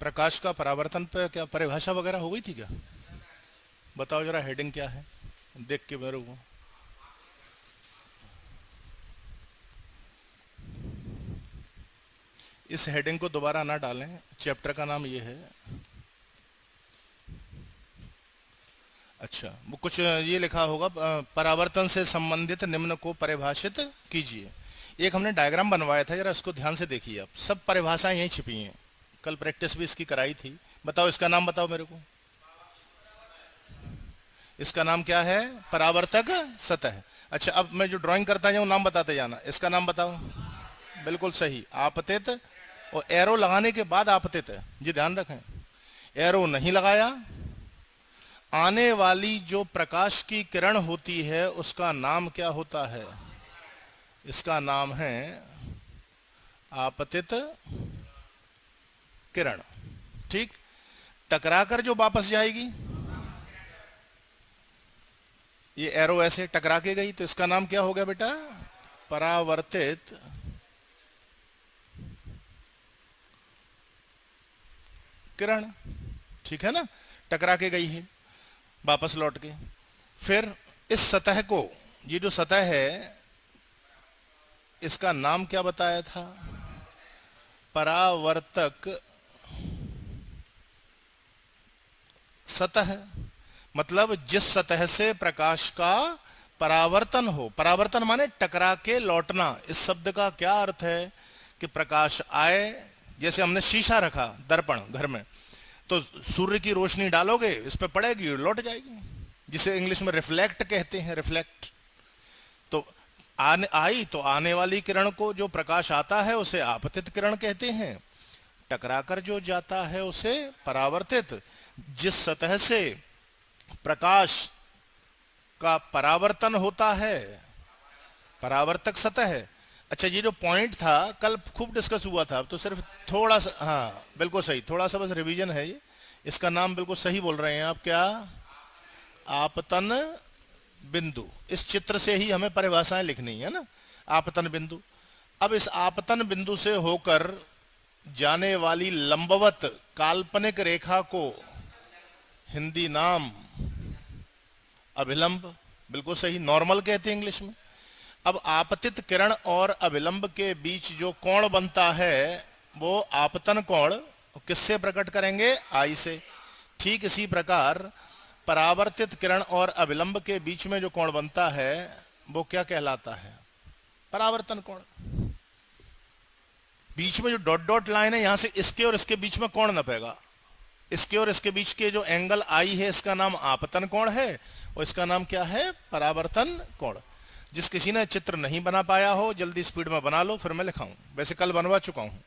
प्रकाश का परावर्तन पे क्या परिभाषा वगैरह हो गई थी क्या? बताओ जरा हेडिंग क्या है, देख के मेरे को। इस हेडिंग को दोबारा ना डालें, चैप्टर का नाम ये है। अच्छा, वो कुछ ये लिखा होगा, परावर्तन से संबंधित निम्न को परिभाषित कीजिए। एक हमने डायग्राम बनवाया था, जरा इसको ध्यान से देखिए आप। सब परिभाषाएं यहीं छिपी हैं, कल प्रैक्टिस भी इसकी कराई थी। बताओ इसका नाम बताओ मेरे को। इसका नाम क्या है? परावर्तक सतह। अच्छा, अब मैं जो ड्राइंग करता जाऊँ नाम बताते जाना। इसका नाम बताओ। बिल्कुल सही, आपतित। और एरो लगाने के बाद आपतित है जी, ध्यान रखें। एरो नहीं लगाया, आने वाली जो प्रकाश की किरण होती है उसका नाम क्या होता है? इसका नाम है आपतित किरण। ठीक, टकराकर जो वापस जाएगी, ये एरो ऐसे टकरा के गई, तो इसका नाम क्या हो गया बेटा? परावर्तित किरण। ठीक है ना, टकरा के गई है वापस लौट के। फिर इस सतह को, ये जो सतह है इसका नाम क्या बताया था? परावर्तक सतह। मतलब जिस सतह से प्रकाश का परावर्तन हो। परावर्तन माने टकरा के लौटना। इस शब्द का क्या अर्थ है कि प्रकाश आए, जैसे हमने शीशा रखा दर्पण घर में, तो सूर्य की रोशनी डालोगे इस पे पड़ेगी, लौट जाएगी, जिसे इंग्लिश में रिफ्लेक्ट कहते हैं, रिफ्लेक्ट। तो आई तो आने वाली किरण को, जो प्रकाश आता है उसे आपतित किरण कहते हैं। टकराकर जो जाता है उसे परावर्तित। जिस सतह से प्रकाश का परावर्तन होता है, परावर्तक सतह। अच्छा, ये जो पॉइंट था कल खूब डिस्कस हुआ था, अब तो सिर्फ थोड़ा सा, हाँ बिल्कुल सही, थोड़ा सा बस रिवीजन है ये। इसका नाम बिल्कुल सही बोल रहे हैं आप, क्या? आपतन बिंदु। इस चित्र से ही हमें परिभाषाएं लिखनी है ना, आपतन बिंदु। अब इस आपतन बिंदु से होकर जाने वाली लंबवत काल्पनिक रेखा को हिंदी नाम अभिलंब। बिल्कुल सही, नॉर्मल कहते हैं इंग्लिश में। अब आपतित किरण और अभिलंब के बीच जो कोण बनता है वो आपतन कोण, किससे प्रकट करेंगे? आई से। ठीक इसी प्रकार परावर्तित किरण और अभिलंब के बीच में जो कोण बनता है वो क्या कहलाता है? परावर्तन कोण। बीच में जो डॉट डॉट लाइन है, यहां से इसके और इसके बीच में कोण नपेगा। इसके और इसके बीच के जो एंगल आई है इसका नाम आपतन कोण है, और इसका नाम क्या है? परावर्तन कोण। जिस किसी ने चित्र नहीं बना पाया हो जल्दी स्पीड में बना लो, फिर मैं लिखाऊं। वैसे कल बनवा चुका हूं।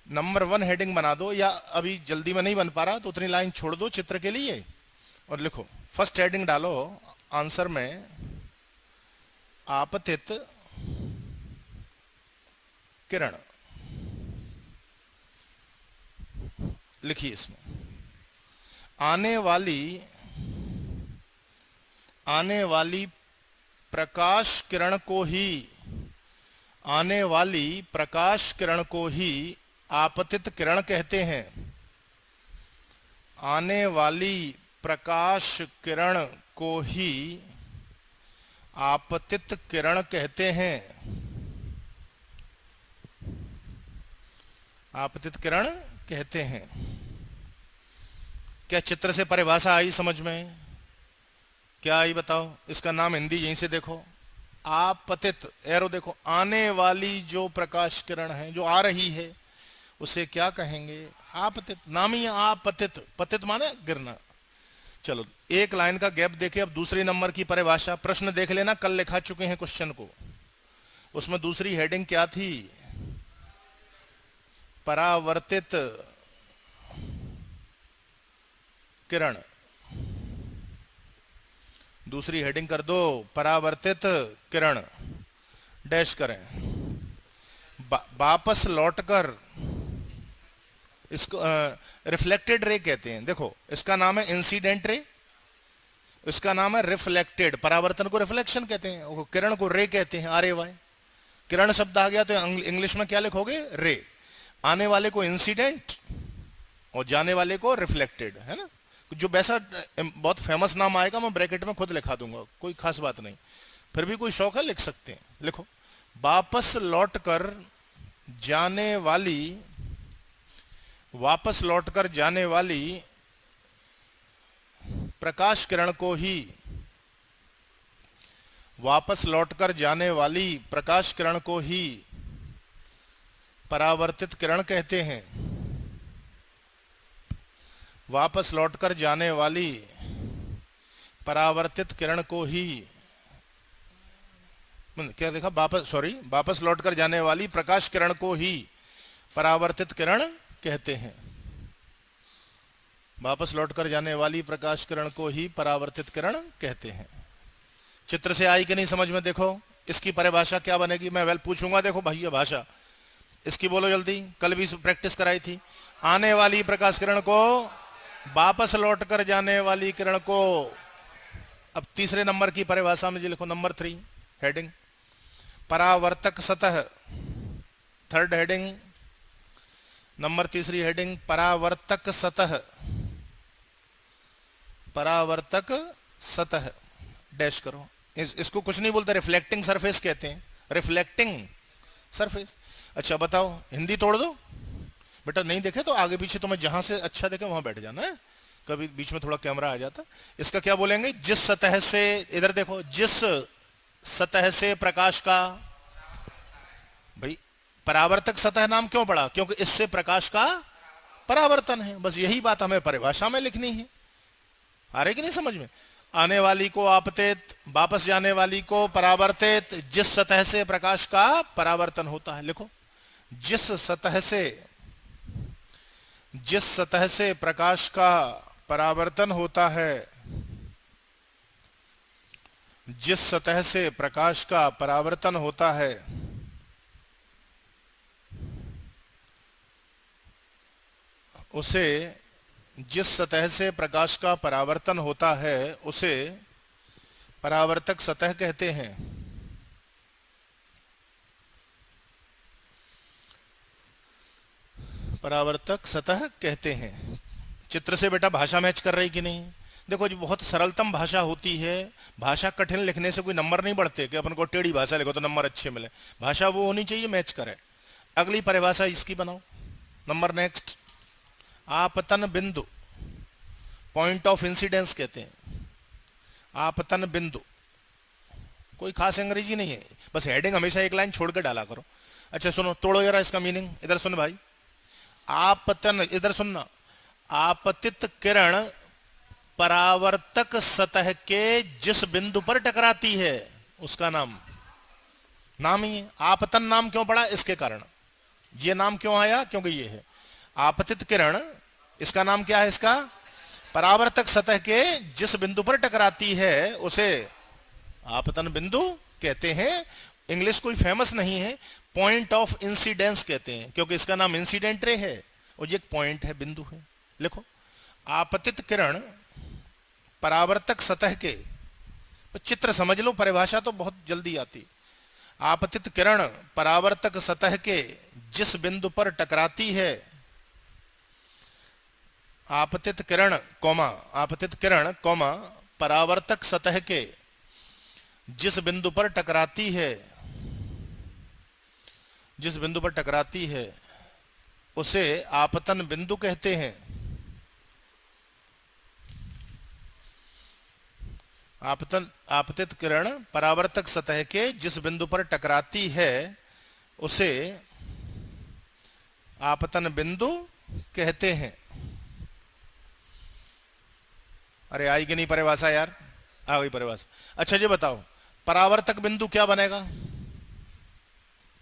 नंबर 1 हेडिंग बना दो, या अभी जल्दी में नहीं बन पा रहा तो उतनी लाइन छोड़ दो चित्र के लिए और लिखो। फर्स्ट हेडिंग डालो आंसर में, आपतित किरण लिखिए। इसमें आने वाली प्रकाश किरण को ही, आने वाली प्रकाश किरण को ही आपतित किरण कहते हैं। आने वाली प्रकाश किरण को ही आपतित किरण कहते हैं। आपतित किरण कहते हैं। क्या चित्र से परिभाषा आई समझ में? क्या आई बताओ? इसका नाम हिंदी यहीं से देखो, आपतित। एरो देखो, आने वाली जो प्रकाश किरण है, जो आ रही है, उसे क्या कहेंगे? आपतित। नाम ही आपतित, पतित माने गिरना। चलो एक लाइन का गैप देखे, अब दूसरे नंबर की परिभाषा। प्रश्न देख लेना, कल लिखा चुके हैं क्वेश्चन को। उसमें दूसरी हेडिंग क्या थी? परावर्तित किरण। दूसरी हेडिंग कर दो, परावर्तित किरण, डैश करें। वापस लौटकर, इसको रिफ्लेक्टेड रे कहते हैं। देखो इसका नाम है इंसिडेंट रे, इसका नाम है रिफ्लेक्टेड। परावर्तन को रिफ्लेक्शन कहते हैं, किरण को रे कहते हैं, RAY। किरण शब्द आ गया तो इंग्लिश में क्या लिखोगे? रे। आने वाले को इंसिडेंट और जाने वाले को रिफ्लेक्टेड, है ना। जो वैसा बहुत फेमस नाम आएगा मैं ब्रैकेट में खुद लिखा दूंगा, कोई खास बात नहीं, फिर भी कोई शौक है लिख सकते हैं। लिखो, वापस लौटकर जाने वाली, वापस लौटकर जाने वाली प्रकाश किरण को ही, वापस लौटकर जाने वाली प्रकाश किरण को ही परावर्तित किरण कहते हैं। वापस लौटकर जाने वाली परावर्तित किरण को ही, क्या देखा, वापस लौटकर जाने वाली प्रकाश किरण को ही परावर्तित किरण कहते हैं। वापस लौटकर जाने वाली प्रकाश किरण को ही परावर्तित किरण कहते हैं। चित्र से आई कि नहीं समझ में? देखो इसकी परिभाषा क्या बनेगी, मैं वेल पूछूंगा। देखो भैया भाषा इसकी बोलो जल्दी, कल भी प्रैक्टिस कराई थी। आने वाली प्रकाश किरण को, वापस लौटकर जाने वाली किरण को। अब तीसरे नंबर की परिभाषा में जी लिखो, नंबर 3 हेडिंग, परावर्तक सतह। थर्ड हेडिंग, नंबर तीसरी हेडिंग, परावर्तक सतह। परावर्तक सतह डैश करो। इसको कुछ नहीं बोलते, रिफ्लेक्टिंग सरफेस कहते हैं, रिफ्लेक्टिंग सरफेस। अच्छा बताओ, हिंदी तोड़ दो बेटा, नहीं देखे तो आगे पीछे तुम्हें जहां से अच्छा देखे वहां बैठ जाना है, कभी बीच में थोड़ा कैमरा आ जाता। इसका क्या बोलेंगे, जिस सतह से, इधर देखो, जिस सतह से प्रकाश का, भाई परावर्तक सतह नाम क्यों पड़ा, क्योंकि इससे प्रकाश का परावर्तन है। बस यही बात हमें परिभाषा में लिखनी है। आ रही कि नहीं समझ में? आने वाली को आपतित, वापस जाने वाली को परावर्तित, जिस सतह से प्रकाश का परावर्तन होता है। लिखो, जिस सतह से प्रकाश का परावर्तन होता है, जिस सतह से प्रकाश का परावर्तन होता है, उसे, जिस सतह से प्रकाश का परावर्तन होता है उसे परावर्तक सतह कहते हैं। परावर्तक सतह कहते हैं। चित्र से बेटा भाषा मैच कर रही कि नहीं? देखो जी, बहुत सरलतम भाषा होती है। भाषा कठिन लिखने से कोई नंबर नहीं बढ़ते कि अपन को टेढ़ी भाषा लिखो तो नंबर अच्छे मिले। भाषा वो होनी चाहिए मैच करे। अगली परिभाषा इसकी बनाओ, नंबर नेक्स्ट, आपतन बिंदु, पॉइंट ऑफ इंसिडेंस कहते हैं। आपतन बिंदु, कोई खास अंग्रेजी नहीं है, बस हेडिंग हमेशा एक लाइन छोड़ कर डाला करो। अच्छा सुनो, तोड़ो जरा इसका मीनिंग, इधर सुन भाई। आपतन, इधर सुनना, आपतित किरण परावर्तक सतह के जिस बिंदु पर टकराती है उसका नाम ही है। आपतन नाम क्यों पड़ा, इसके कारण ये नाम क्यों आया, क्योंकि ये है आपतित किरण। इसका नाम क्या है, इसका परावर्तक सतह के जिस बिंदु पर टकराती है उसे आपतन बिंदु कहते हैं। इंग्लिश कोई फेमस नहीं है, पॉइंट ऑफ इंसिडेंस कहते हैं, क्योंकि इसका नाम इंसिडेंट रे है और ये एक पॉइंट है, बिंदु है। लिखो, आपतित किरण परावर्तक सतह के, चित्र समझ लो, परिभाषा तो बहुत जल्दी आती। आपतित किरण परावर्तक सतह के जिस बिंदु पर टकराती है, आपतित किरण कौमा परावर्तक सतह के जिस बिंदु पर टकराती है, जिस बिंदु पर टकराती है उसे आपतन बिंदु कहते हैं। आपतित किरण परावर्तक सतह के जिस बिंदु पर टकराती है उसे आपतन बिंदु कहते हैं। अरे आई कि नहीं परिभाषा यार? आ गई परिभाषा। अच्छा जी बताओ, परावर्तक बिंदु क्या बनेगा?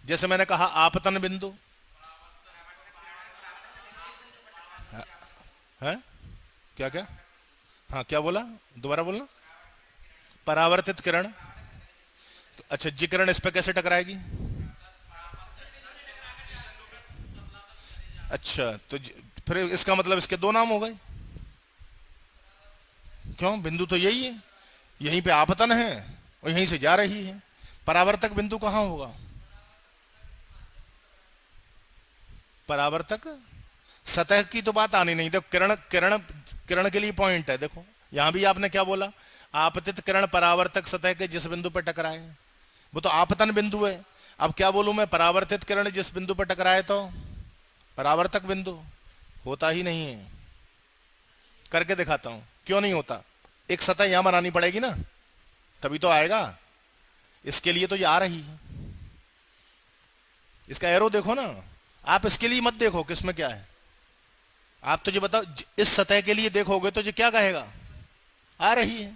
जैसे मैंने कहा आपतन बिंदु है, क्या क्या, हाँ क्या बोला, दोबारा बोलना। परावर्तित किरण, अच्छा जी किरण इस पे कैसे टकराएगी? अच्छा तो फिर इसका मतलब इसके दो नाम हो गए। क्यों? बिंदु तो यही है, यहीं पे आपतन है और यहीं से जा रही है। परावर्तक बिंदु कहाँ होगा? परावर्तक सतह की तो बात आनी नहीं। देखो किरण किरण किरण के लिए पॉइंट है। देखो यहां भी आपने क्या बोला, आपतित किरण परावर्तक सतह के जिस बिंदु पर टकराए, वो तो आपतन बिंदु है। अब क्या बोलूं मैं, परावर्तित किरण जिस बिंदु पर टकराए तो परावर्तक बिंदु होता ही नहीं है। करके दिखाता हूं क्यों नहीं होता। एक सतह यहां बनानी पड़ेगी ना, तभी तो आएगा। इसके लिए तो ये आ रही है, इसका एरो देखो ना। आप इसके लिए मत देखो किसमें क्या है, आप तो ये बताओ इस सतह के लिए देखोगे तो ये क्या कहेगा, आ रही है।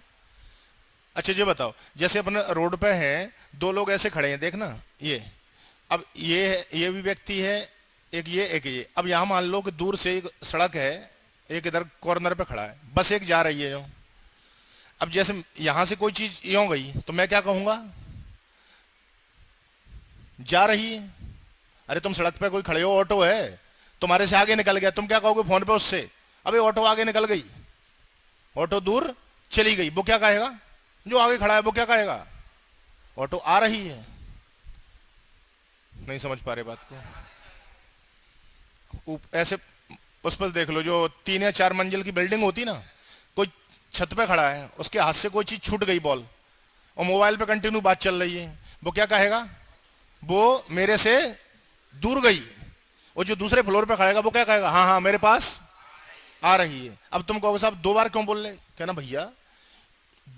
अच्छा ये बताओ, जैसे अपन रोड पे हैं, दो लोग ऐसे खड़े हैं, देखना ये। अब ये भी व्यक्ति है, एक ये। अब यहां मान लो कि दूर से एक सड़क है, एक इधर कॉर्नर पे खड़ा है, बस एक जा रही है जो। अब जैसे यहां से कोई चीज यूं गई तो मैं क्या कहूंगा, जा रही है। अरे तुम सड़क पे कोई खड़े हो, ऑटो है, तुम्हारे से आगे निकल गया, तुम क्या कहोगे फोन पे उससे, अबे ऑटो आगे निकल गई, ऑटो दूर चली गई। वो क्या कहेगा, जो आगे खड़ा है वो क्या कहेगा, ऑटो आ रही है। नहीं समझ पा रहे बात को। ऐसे उस पर देख लो, जो 3 या 4 मंजिल की बिल्डिंग होती ना, कोई छत पे खड़ा है, उसके हाथ से कोई चीज छूट गई, बॉल, और मोबाइल पे कंटिन्यू बात चल रही है, वो क्या कहेगा, वो मेरे से दूर गई। और जो दूसरे फ्लोर पे खड़ेगा वो क्या कहेगा, हाँ हाँ मेरे पास आ रही है। अब तुम कहोगे साहब 2 बार क्यों बोल रहे, कहना भैया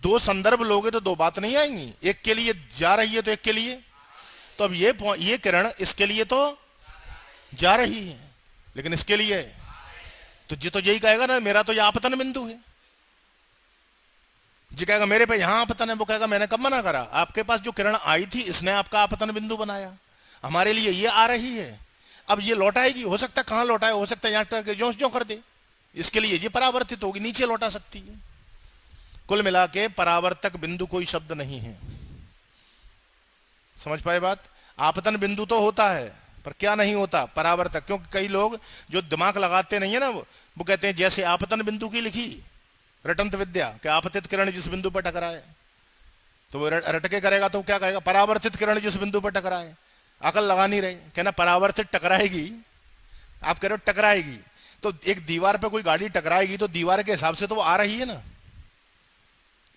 2 संदर्भ लोगे तो 2 बात नहीं आएंगी, एक के लिए जा रही है तो एक के लिए। तो अब ये किरण इसके लिए तो जा रही है, लेकिन इसके लिए तो जी तो यही कहेगा ना, मेरा तो ये आपतन बिंदु है। जी कहेगा मेरे पे यहां आपतन है, वो कहेगा मैंने कब मना करा, आपके पास जो किरण आई थी इसने आपका आपतन बिंदु बनाया, हमारे लिए ये आ रही है। अब ये लौटाएगी, हो सकता है कहां लौटाए, हो सकता है यहां जो जो कर दे, इसके लिए ये परावर्तित होगी, नीचे लौटा सकती है। कुल मिला के परावर्तक बिंदु कोई शब्द नहीं है। समझ पाए बात। आपतन बिंदु तो होता है पर क्या नहीं होता, परावर्तक। क्योंकि कई लोग जो दिमाग लगाते नहीं है ना, वो कहते हैं जैसे आपतन बिंदु की लिखी रटंत विद्या कि आपतित किरण जिस बिंदु पर टकराए, तो वो रटके करेगा तो क्या कहेगा, परावर्तित किरण जिस बिंदु पर टकराए। अकल लगा नहीं रहे, कहना परावर्तित टकराएगी, आप कह रहे हो टकराएगी, तो एक दीवार पे कोई गाड़ी टकराएगी तो दीवार के हिसाब से तो वो आ रही है ना,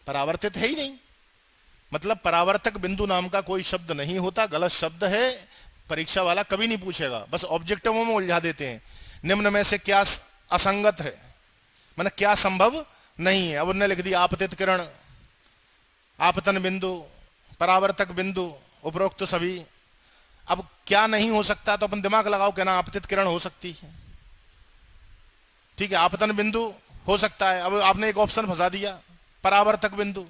परावर्तित है ही नहीं। मतलब परावर्तक बिंदु नाम का कोई शब्द नहीं होता, गलत शब्द है, परीक्षा वाला कभी नहीं पूछेगा, बस ऑब्जेक्टिवों में उलझा देते हैं। निम्न में से क्या असंगत है, माने क्या संभव नहीं है। अब उन्होंने लिख दिया आपतित किरण, आपतन बिंदु, परावर्तक बिंदु, उपरोक्त सभी। अब क्या नहीं हो सकता, तो अपन दिमाग लगाओ, कहना आपतित किरण हो सकती है, ठीक है, आपतन बिंदु हो सकता है। अब आपने एक ऑप्शन फंसा दिया, परावर्तक बिंदु,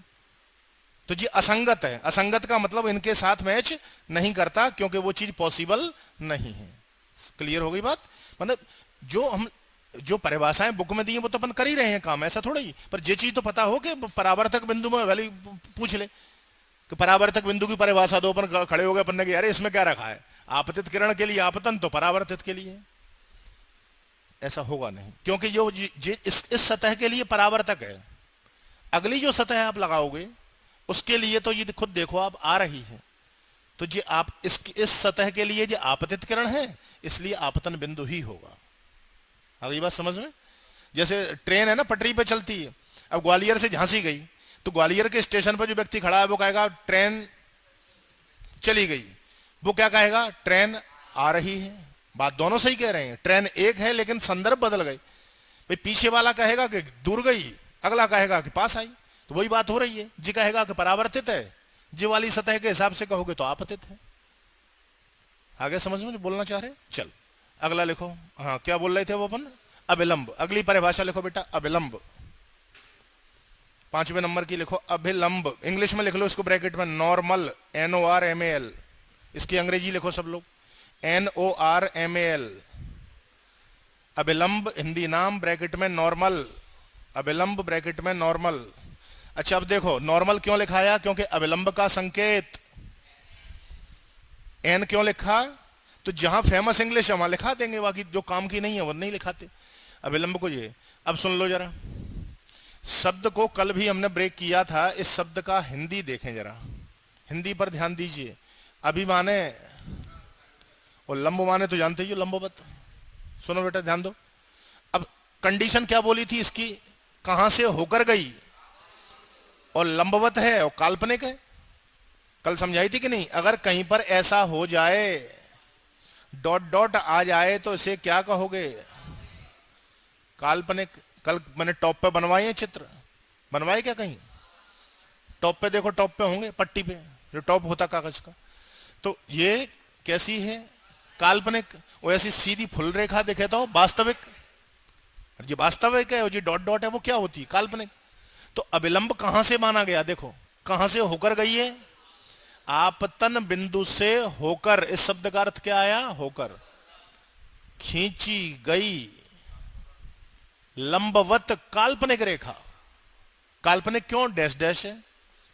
तो जी असंगत है। असंगत का मतलब इनके साथ मैच नहीं करता, क्योंकि वो चीज पॉसिबल नहीं है। क्लियर हो गई बात। मतलब जो परिभाषाएं बुक में दी हैं वो तो अपन कर ही रहे हैं काम, ऐसा थोड़ा ही। पर ये चीज तो पता हो कि परावर्तक बिंदु में वैल्यू पूछ ले कि परावर्तक बिंदु की परिभाषा दो, अपन खड़े हो गए, अपन ने कहा अरे इसमें क्या रखा है, आपतित किरण के लिए आपतन तो परावर्तित के लिए, ऐसा होगा नहीं। क्योंकि जो इस सतह के लिए परावर्तक है, अगली जो सतह आप लगाओगे उसके लिए तो ये खुद देखो आप आ रही है, तो जी आप इस सतह के लिए जो आपतित किरण है, इसलिए आपतन बिंदु ही होगा। अगली बात समझ में। जैसे ट्रेन है ना, पटरी पे चलती है, अब ग्वालियर से झांसी गई, तो ग्वालियर के स्टेशन पर जो व्यक्ति खड़ा है वो कहेगा ट्रेन चली गई, वो क्या कहेगा, ट्रेन आ रही है। बात दोनों सही कह रहे हैं, ट्रेन एक है लेकिन संदर्भ बदल गए। भाई पीछे वाला कहेगा कि दूर गई, अगला कहेगा कि पास आई, तो वही बात हो रही है। जी कहेगा कि परावर्तित है, जी वाली सतह के हिसाब से कहोगे तो आपतित है। आगे समझ में बोलना चाह रहे, चल अगला लिखो। हाँ क्या बोल रहे थे वो अपन, अभिलंब। अगली परिभाषा लिखो बेटा, अभिलंब। 5वें नंबर की लिखो, अभिलंब। इंग्लिश में लिख लो इसको ब्रैकेट में, नॉर्मल, NORMAL। इसकी अंग्रेजी लिखो सब लोग, NORMAL। अभिलंब हिंदी नाम, ब्रैकेट में नॉर्मल, अभिलंब ब्रैकेट में नॉर्मल। अच्छा अब देखो नॉर्मल क्यों लिखाया, क्योंकि अभिलंब का संकेत एन क्यों लिखा, तो जहां फेमस इंग्लिश है वहां लिखा देंगे, बाकी जो काम की नहीं है वो नहीं लिखाते अभिलंब को। ये अब सुन लो जरा, शब्द को कल भी हमने ब्रेक किया था, इस शब्द का हिंदी देखें जरा, हिंदी पर ध्यान दीजिए। अभी माने और लंब माने तो जानते ही हो, लंबवत। सुनो बेटा ध्यान दो, कंडीशन क्या बोली थी इसकी, कहां से होकर गई, और लंबवत है और काल्पनिक है। कल समझाई थी कि नहीं। अगर कहीं पर ऐसा हो जाए, डॉट डॉट आ जाए, तो इसे क्या कहोगे, काल्पनिक। कल मैंने टॉप पे बनवाए हैं चित्र, बनवाए क्या कहीं, टॉप पे देखो, टॉप पे होंगे पट्टी पे, जो टॉप होता कागज का। तो ये कैसी है, काल्पनिक। वो ऐसी सीधी फुल रेखा दिखे तो वास्तविक, जो वास्तविक है, और जो डॉट डॉट है वो क्या होती है, काल्पनिक। तो अविलंब कहां से माना गया, देखो कहां से होकर गई है, आपतन बिंदु से होकर। इस शब्द का अर्थ क्या आया, होकर, खींची गई लंबवत काल्पनिक रेखा। काल्पनिक क्यों, डैश डैश है।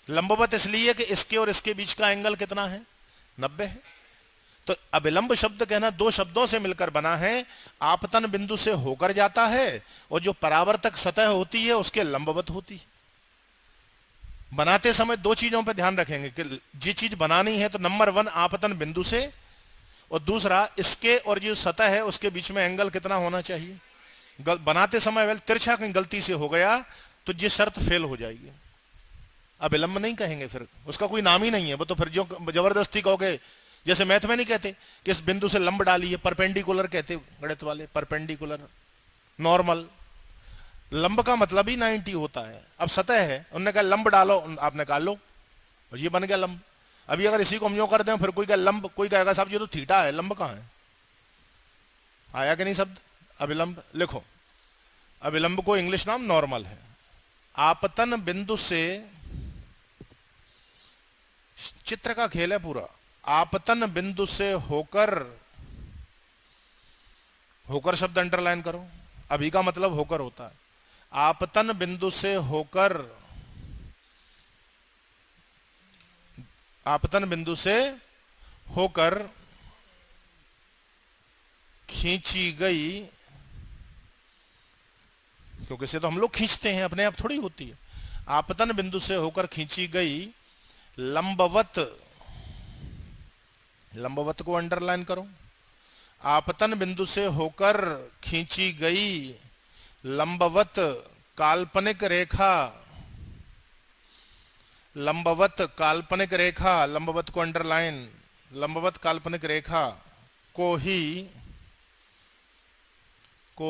लंबवत इसलिए कि इसके और इसके बीच का एंगल कितना है, 90 है। तो अविलंब शब्द कहना दो शब्दों से मिलकर बना है। आपतन बिंदु से होकर जाता है, और जो परावर्तक सतह होती है उसके लंबवत होती है। बनाते समय दो चीजों पर ध्यान रखेंगे कि जी चीज बनानी है तो नंबर 1 आपतन बिंदु से, और दूसरा इसके और जो सतह है उसके बीच में एंगल कितना होना चाहिए। बनाते समय वेल तिरछा कहीं गलती से हो गया तो ये शर्त फेल हो जाएगी। अविलंब नहीं कहेंगे, फिर उसका कोई नाम ही नहीं है। वो तो फिर जो जबरदस्ती कहोगे, जैसे मैथ में नहीं कहते कि इस बिंदु से लंब डालिए, परपेंडिकुलर कहते गणित वाले, परपेंडिकुलर, नॉर्मल। लंब का मतलब ही 90 होता है। अब सतह है, उन्होंने कहा लंब डालो, आपने कहा लो, और ये बन गया लंब। अभी अगर इसी को हम यूं कर दें, फिर कोई कहे लंब, कोई कहेगा साहब ये तो थीटा है, लंब कहाँ है। आया कि नहीं शब्द अविलंब। लिखो, अविलंब को इंग्लिश नाम नॉर्मल है। आपतन बिंदु से, चित्र का खेल है पूरा, आपतन बिंदु से होकर, होकर शब्द अंडरलाइन करो, अभी का मतलब होकर होता है। आपतन बिंदु से होकर, आपतन बिंदु से होकर खींची गई, क्योंकि इसे तो हम लोग खींचते हैं, अपने आप थोड़ी होती है। आपतन बिंदु से होकर खींची गई लंबवत, लंबवत को अंडरलाइन करो। आपतन बिंदु से होकर खींची गई लंबवत काल्पनिक रेखा, लंबवत काल्पनिक रेखा, लंबवत को अंडरलाइन, लंबवत काल्पनिक रेखा को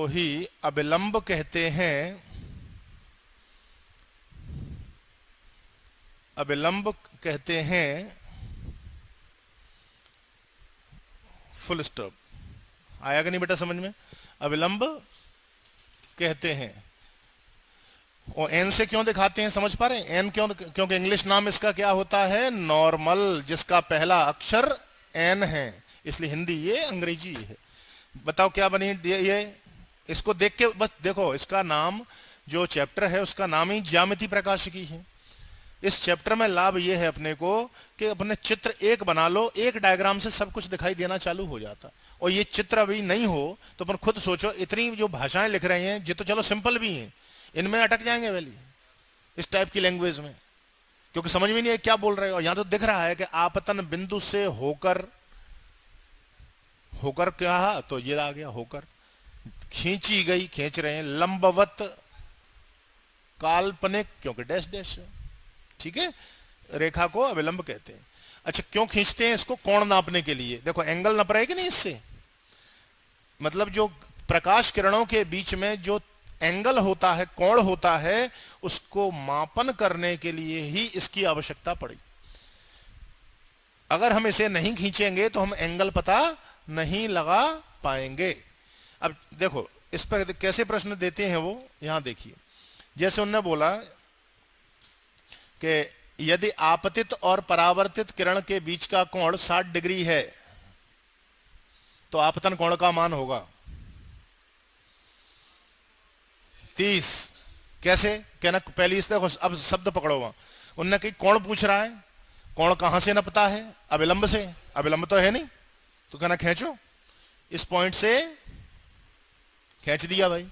ही अविलंब कहते हैं। अविलंब कहते हैं, फुल स्टॉप। आया कि नहीं बेटा समझ में, अविलंब कहते हैं। और एन से क्यों दिखाते हैं, समझ पा रहे हैं एन क्यों, क्योंकि इंग्लिश नाम इसका क्या होता है, नॉर्मल, जिसका पहला अक्षर एन है, इसलिए हिंदी ये, अंग्रेजी है। बताओ क्या बनी ये, इसको देख के बस देखो, इसका नाम, जो चैप्टर है उसका नाम ही ज्यामिति प्रकाशिकी है। इस चैप्टर में लाभ ये है अपने को कि अपने चित्र एक बना लो, एक डायग्राम से सब कुछ दिखाई देना चालू हो जाता। और ये चित्र अभी नहीं हो तो अपन खुद सोचो, इतनी जो भाषाएं लिख रहे हैं ये तो चलो सिंपल भी हैं, इनमें अटक जाएंगे वैली, इस टाइप की लैंग्वेज में, क्योंकि समझ में नहीं है क्या बोल रहे हो। यहां तो दिख रहा है कि आपतन बिंदु से होकर, होकर क्या, तो ये आ गया होकर, खींची गई, खींच रहे हैं, लंबवत काल्पनिक, क्योंकि डैश डैश, ठीक है, रेखा को अविलंब कहते हैं। अच्छा, क्यों खींचते हैं इसको, कोण नापने के लिए। देखो एंगल नाप रहे कि नहीं इससे, मतलब जो प्रकाश किरणों के बीच में जो एंगल होता है, कोण होता है, उसको मापन करने के लिए ही इसकी आवश्यकता पड़ी। अगर हम इसे नहीं खींचेंगे तो हम एंगल पता नहीं लगा पाएंगे। अब देखो इस पर कैसे प्रश्न देते हैं वो, यहां देखिए। जैसे उन्होंने बोला कि यदि आपतित और परावर्तित किरण के बीच का कोण 60 डिग्री है तो आपतन कोण का मान होगा 30। कैसे कहना, पहली इस देखो, अब शब्द पकड़ो वहां। उन्होंने कही कोण पूछ रहा है, कोण कहां से नपता है, अविलंब से, अविलंब तो है नहीं, तो कहना खींचो, इस पॉइंट से खींच दिया भाई।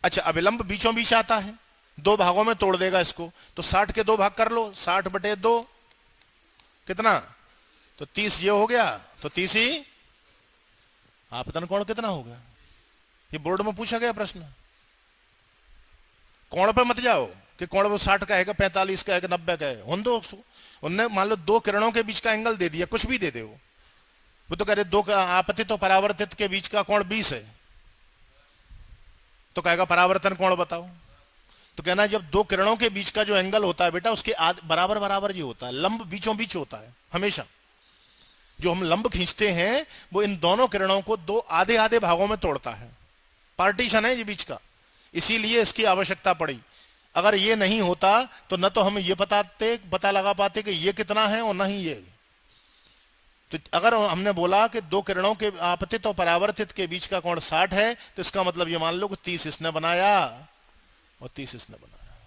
अच्छा, अविलंब बीचों बीच आता है, दो भागों में तोड़ देगा इसको, तो 60 के दो भाग कर लो, 60/2 कितना, तो 30 ये हो गया, तो 30 ही आपतन कोण कितना हो गया। ये बोर्ड में पूछा गया प्रश्न, कोण पे मत जाओ कि कोण वो 60 का है कि 45 का है कि 90 का है, होने दो उसको। उनने मान लो दो किरणों के बीच का एंगल दे दिया, कुछ भी दे दे वो तो कह रहे दो आपतित और परावर्तित के बीच का कोण 20 है, तो कहेगा परावर्तन कोण बताओ। तो कहना है जब दो किरणों के बीच का जो एंगल होता है बेटा उसके बराबर बराबर ही होता है, लंब बीचों बीच होता है हमेशा। जो हम लंब खींचते हैं वो इन दोनों किरणों को दो आधे आधे भागों में तोड़ता है, पार्टीशन है ये बीच का, इसीलिए इसकी आवश्यकता पड़ी। अगर ये नहीं होता तो न तो हम ये पता लगा पाते कि ये कितना है और न ही ये। तो अगर हमने बोला कि दो किरणों के आपतित और परावर्तित के बीच का कोण 60 है तो इसका मतलब ये मान लो कि 30 इसने बनाया और 30 इसने बनाया।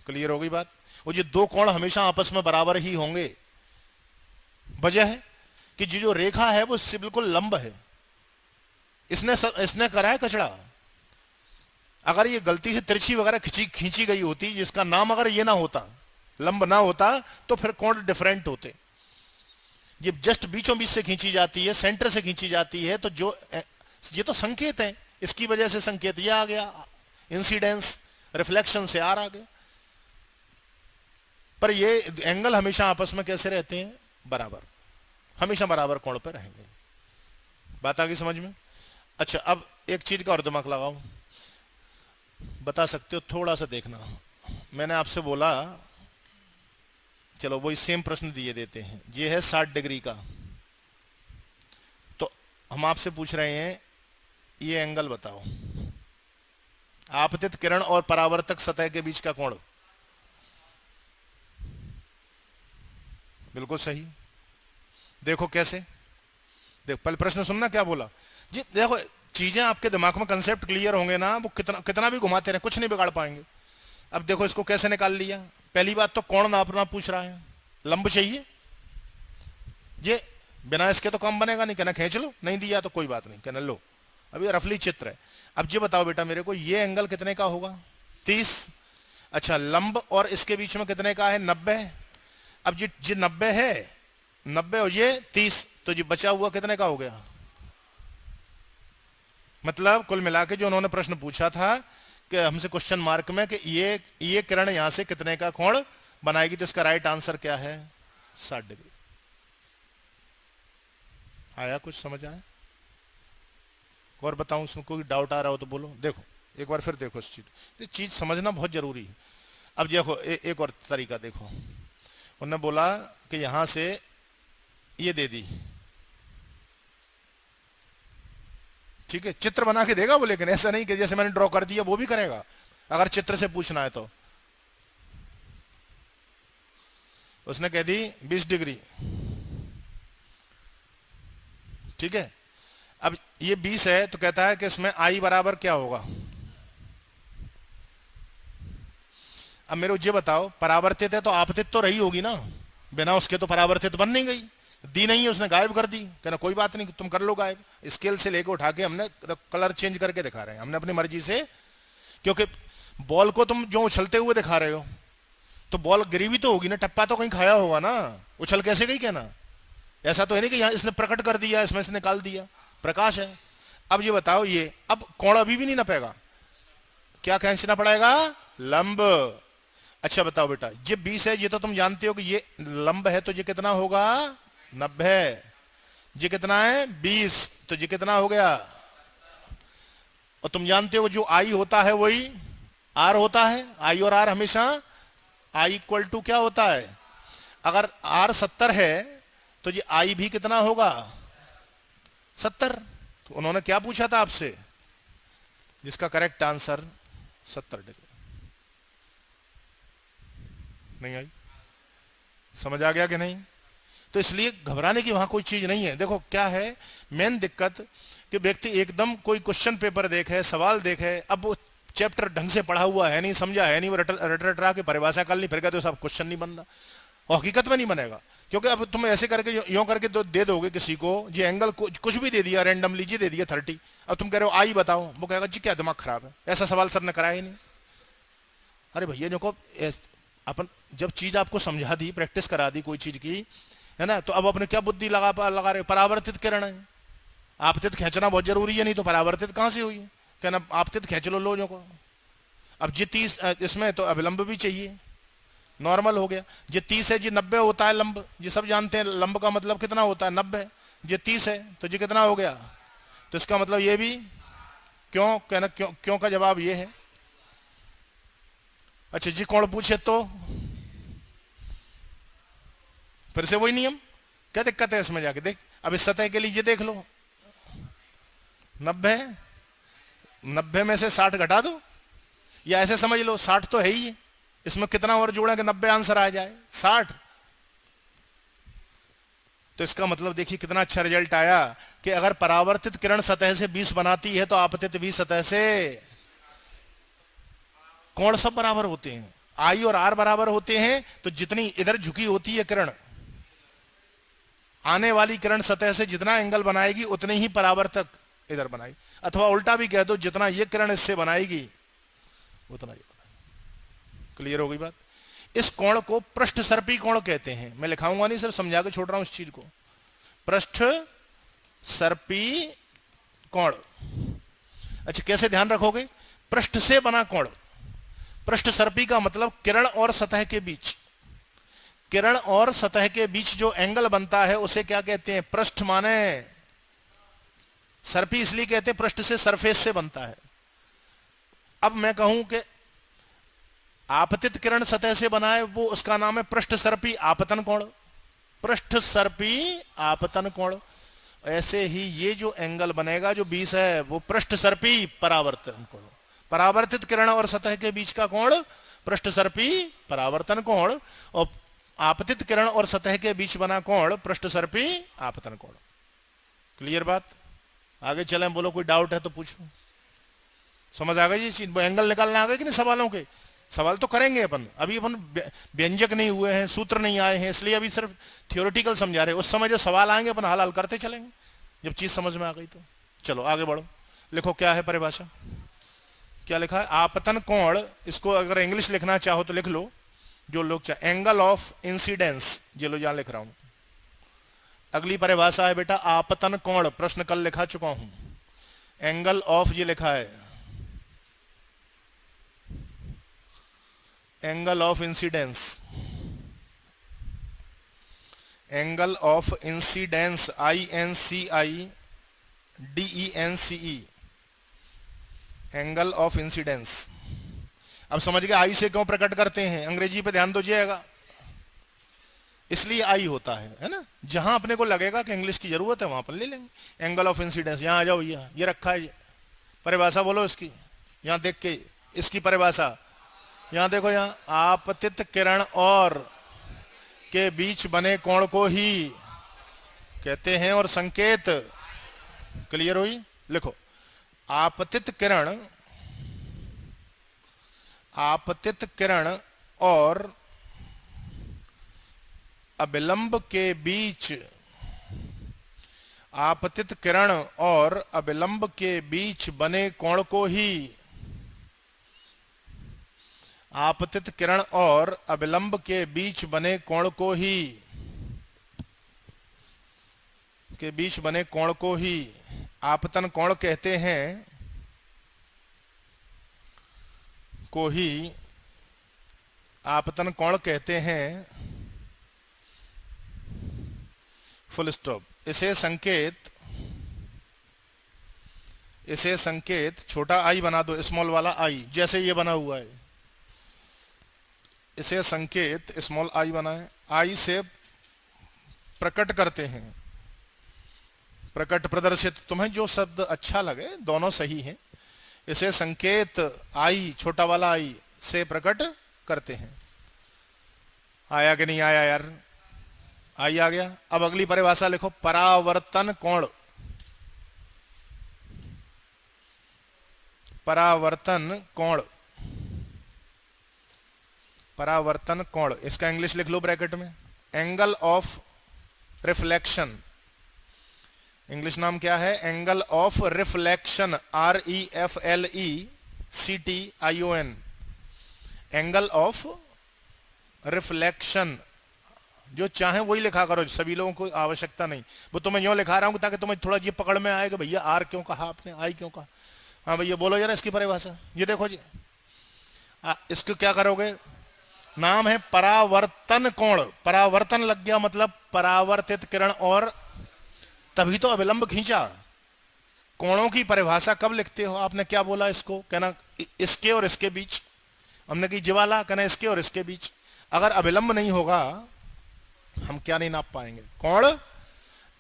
क्लियर हो गई बात। वो ये दो कोण हमेशा आपस में बराबर ही होंगे। वजह है कि जो रेखा है वो इससे बिल्कुल लंब है। इसने करा है कचड़ा। अगर ये गलती से तिरछी वगैरह खींची गई होती, जिसका नाम अगर ये ना होता, लंब ना होता, तो फिर कोण डिफरेंट होते। ये जस्ट बीचों बीच से खींची जाती है, सेंटर से खींची जाती है, तो जो ये तो संकेत है, इसकी वजह से संकेत ये आ गया, इंसिडेंस रिफ्लेक्शन से आ गया। पर ये एंगल हमेशा आपस में कैसे रहते हैं? बराबर, हमेशा बराबर कोण पर रहेंगे। बात आ गई समझ में? अच्छा, अब एक चीज का और दिमाग लगाओ, बता सकते हो, थोड़ा सा देखना। मैंने आपसे बोला, चलो वही सेम प्रश्न दिए देते हैं। ये है 60 डिग्री का, तो हम आपसे पूछ रहे हैं ये एंगल बताओ, आपतित किरण और परावर्तक सतह के बीच का कोण। बिल्कुल सही। देखो कैसे, देख पहले प्रश्न सुनना क्या बोला जी। देखो चीजें आपके दिमाग में कंसेप्ट क्लियर होंगे ना, वो कितना भी घुमाते रहे कुछ नहीं बिगाड़ पाएंगे। अब देखो इसको कैसे निकाल लिया। पहली बात तो कोण नापना पूछ रहा है, लंब चाहिए, ये बिना इसके तो काम बनेगा नहीं। कहना खींच लो, नहीं दिया तो कोई बात नहीं, कहना लो, अभी रफली चित्र है। अब ये बताओ बेटा मेरे को, ये एंगल कितने का होगा? 30। अच्छा, लंब और इसके बीच में कितने का है? 90। अब जी 90 है, 90 और ये 30, तो जी बचा हुआ कितने का हो गया? मतलब कुल मिला के जो उन्होंने प्रश्न पूछा था कि हमसे क्वेश्चन मार्क में कि ये किरण यहां से कितने का कोण बनाएगी, तो इसका राइट आंसर क्या है? 60 डिग्री। आया कुछ समझ आया? और बताऊं, उसमें कोई डाउट आ रहा हो तो बोलो। देखो एक बार फिर देखो इस चीज समझना बहुत जरूरी है। अब देखो एक और तरीका देखो। उन्होंने बोला कि यहां से ये दे दी, ठीक है, चित्र बना के देगा वो, लेकिन ऐसा नहीं कि जैसे मैंने ड्रॉ कर दिया वो भी करेगा। अगर चित्र से पूछना है तो उसने कह दी 20 डिग्री, ठीक है। अब ये 20 है तो कहता है कि इसमें आई बराबर क्या होगा? अब मेरे को ये बताओ, परावर्तित है तो आपतित तो रही होगी ना, बिना उसके तो परावर्तित बन नहीं गई। दी नहीं है उसने, गायब कर दी। कहना कोई बात नहीं, तुम कर लो गायब। स्केल से लेकर उठा के हमने कलर चेंज करके दिखा रहे हैं, हमने अपनी मर्जी से। क्योंकि बॉल को तुम जो उछलते हुए दिखा रहे हो, तो बॉल गिरी भी तो होगी ना, टप्पा तो कहीं खाया होगा ना, उछल कैसे गई? कहना ऐसा तो है नहीं कि यहाँ इसने प्रकट कर दिया, इसमें से निकाल दिया, प्रकाश है। अब ये बताओ, ये अब कोण अभी भी नहीं नपेगा, क्या खींचना पड़ेगा? लंब। अच्छा बताओ बेटा, ये 20 है, ये तो तुम जानते हो कि ये लंब है, तो ये कितना होगा? 90। ये कितना है? 20, तो ये कितना हो गया? और तुम जानते हो जो आई होता है वही आर होता है। आई और आर हमेशा आई इक्वल टू क्या होता है? अगर आर 70 है तो ये आई भी कितना होगा? 70। तो उन्होंने क्या पूछा था आपसे, जिसका करेक्ट आंसर 70 डिग्री। नहीं आई समझ? आ गया कि नहीं? तो इसलिए घबराने की वहां कोई चीज नहीं है। देखो क्या है मेन दिक्कत, कि व्यक्ति एकदम कोई क्वेश्चन पेपर देखे, सवाल देखे, अब वो चैप्टर ढंग से पढ़ा हुआ है नहीं, समझा है नहीं, वो रट के परिभाषा कर ली, फिर कहते हो सब क्वेश्चन नहीं बन रहा, और हकीकत में नहीं बनेगा। क्योंकि अब तुम ऐसे करके यूं करके तो दे दोगे किसी को, जी एंगल कुछ भी दे दिया रैंडमली, जी दे दिया 30, अब तुम कह रहे हो आई बताओ, वो कहेगा जी क्या दिमाग खराब है, ऐसा सवाल सर ने कराया ही नहीं। अरे भैया देखो, अपन जब चीज आपको समझा दी, प्रैक्टिस करा दी कोई चीज की, है ना, तो अब अपने क्या बुद्धि लगा रहे? परावर्तित किरण है, आपतित खींचना बहुत जरूरी है, नहीं तो परावर्तित कहां से हुई? कहना आपतित खींच लो लोगों को। अब जी 30 इसमें तो अभिलंब भी चाहिए, नॉर्मल हो गया। जी 30 है जी 90 होता है लंब, जी सब जानते हैं लंब का मतलब कितना होता है 90। जी 30 है तो जी कितना हो गया, तो इसका मतलब ये भी क्यों कहना, क्यों का जवाब ये है। अच्छा जी कौन पूछे तो फिर से वही नियम, क्या दिक्कत है इसमें जाके देख। अब इस सतह के लिए ये देख लो 90, 90 में से 60 घटा दो, या ऐसे समझ लो 60 तो है ही, इसमें कितना और जोड़ा कि 90 आंसर आ जाए 60। तो इसका मतलब देखिए कितना अच्छा रिजल्ट आया कि अगर परावर्तित किरण सतह से 20 बनाती है तो आपतित भी सतह से, कोण सब बराबर होते हैं, आई और आर बराबर होते हैं, तो जितनी इधर झुकी होती है किरण, आने वाली किरण सतह से जितना एंगल बनाएगी उतनी ही परावर्तक इधर बनाएगी, अथवा उल्टा भी कह दो जितना ये किरण इससे बनाएगी उतना ये बनाएगी। क्लियर हो गई बात। इस कोण को पृष्ठ सर्पी कोण कहते हैं। मैं लिखाऊंगा नहीं, सिर्फ समझा के छोड़ रहा हूं इस चीज को। पृष्ठ सर्पी कोण। अच्छा कैसे ध्यान रखोगे, पृष्ठ से बना कोण। पृष्ठ सर्पी का मतलब किरण और सतह के बीच, किरण और सतह के बीच जो एंगल बनता है उसे क्या कहते हैं, पृष्ठ माने सर्पी इसलिए कहते हैं पृष्ठ से, सरफेस से बनता है। अब मैं कहूं कि आपतित किरण सतह से बना है, वो उसका नाम है पृष्ठ सर्पी आपतन कोण, पृष्ठ सर्पी आपतन कोण। ऐसे ही ये जो एंगल बनेगा जो 20 है वो पृष्ठ सर्पी परावर्तन कोण, परावर्तित किरण और सतह के बीच का कोण पृष्ठ सर्पी परावर्तन कोण, और आपतित किरण और सतह के बीच बना कोण पृष्ठ सर्पी आपतन कोण। क्लियर बात। आगे चलें, बोलो कोई डाउट है तो पूछो। समझ आ गई ये चीज, एंगल निकालना आ गया कि नहीं सवालों के। सवाल तो करेंगे अपन, अभी अपन व्यंजक नहीं हुए हैं, सूत्र नहीं आए हैं, इसलिए अभी सिर्फ थियोरेटिकल समझा रहे हैं। उस समय जो सवाल आएंगे अपन हल हल करते चलेंगे जब चीज समझ में आ गई तो। चलो आगे बढ़ो, लिखो क्या है परिभाषा, क्या लिखा है। आपतन कोण, इसको अगर इंग्लिश लिखना चाहो तो लिख लो जो लोग चाहे, एंगल ऑफ इंसिडेंस, ये लो यहां लिख रहा हूं। अगली परिभाषा है बेटा आपतन कोण, प्रश्न कल लिखा चुका हूं। एंगल ऑफ ये लिखा है, angle of incidence, angle of incidence, INCIDENCE, angle of incidence. अब समझ गए आई से क्यों प्रकट करते हैं, अंग्रेजी पे ध्यान दीजिएगा, इसलिए आई होता है ना। जहां अपने को लगेगा कि इंग्लिश की जरूरत है वहां पर ले लेंगे। एंगल ऑफ इंसिडेंस, यहां आ जाओ भैया, ये रखा है, ये परिभाषा बोलो इसकी, यहां देख के इसकी परिभाषा, यहां देखो, यहां आपतित किरण और के बीच बने कोण को ही कहते हैं और संकेत। क्लियर हुई, लिखो आपतित किरण, आपतित किरण और अभिलंब के बीच, आपतित किरण और अभिलंब के बीच बने कोण को ही, आपतित किरण और अभिलंब के बीच बने कोण को ही, के बीच बने कोण को ही आपतन कोण कहते हैं, को ही आपतन कोण कहते हैं, फुल स्टॉप। इसे संकेत, इसे संकेत छोटा आई बना दो, स्मॉल वाला आई, जैसे ये बना हुआ है, इसे संकेत स्मॉल आई बनाए, आई से प्रकट करते हैं, प्रकट प्रदर्शित, तुम्हें जो शब्द अच्छा लगे दोनों सही हैं। इसे संकेत आई, छोटा वाला आई से प्रकट करते हैं। आया कि नहीं आया यार, आई आ गया। अब अगली परिभाषा लिखो, परावर्तन कोण, परावर्तन कोण, परावर्तन कोण, इसका इंग्लिश लिख लो ब्रैकेट में, एंगल ऑफ रिफ्लेक्शन। इंग्लिश नाम क्या है, angle of reflection, REFLECTION, angle of reflection. जो चाहे वही लिखा करो, सभी लोगों को आवश्यकता नहीं, वो तुम्हें यूं लिखा रहा हूं ताकि तुम्हें थोड़ा जी पकड़ में आएगा, भैया आर क्यों कहा आपने, आई क्यों कहा। हाँ भैया बोलो जरा इसकी परिभाषा। ये देखो जी, इसको क्या करोगे, नाम है परावर्तन कोण, परावर्तन लग गया मतलब परावर्तित किरण, और तभी तो अविलंब खींचा। कोणों की परिभाषा कब लिखते हो, आपने क्या बोला इसको, कहना इसके और इसके बीच, हमने कही ज्वाला, कहना इसके और इसके बीच। अगर अविलंब नहीं होगा हम क्या नहीं नाप पाएंगे कोण।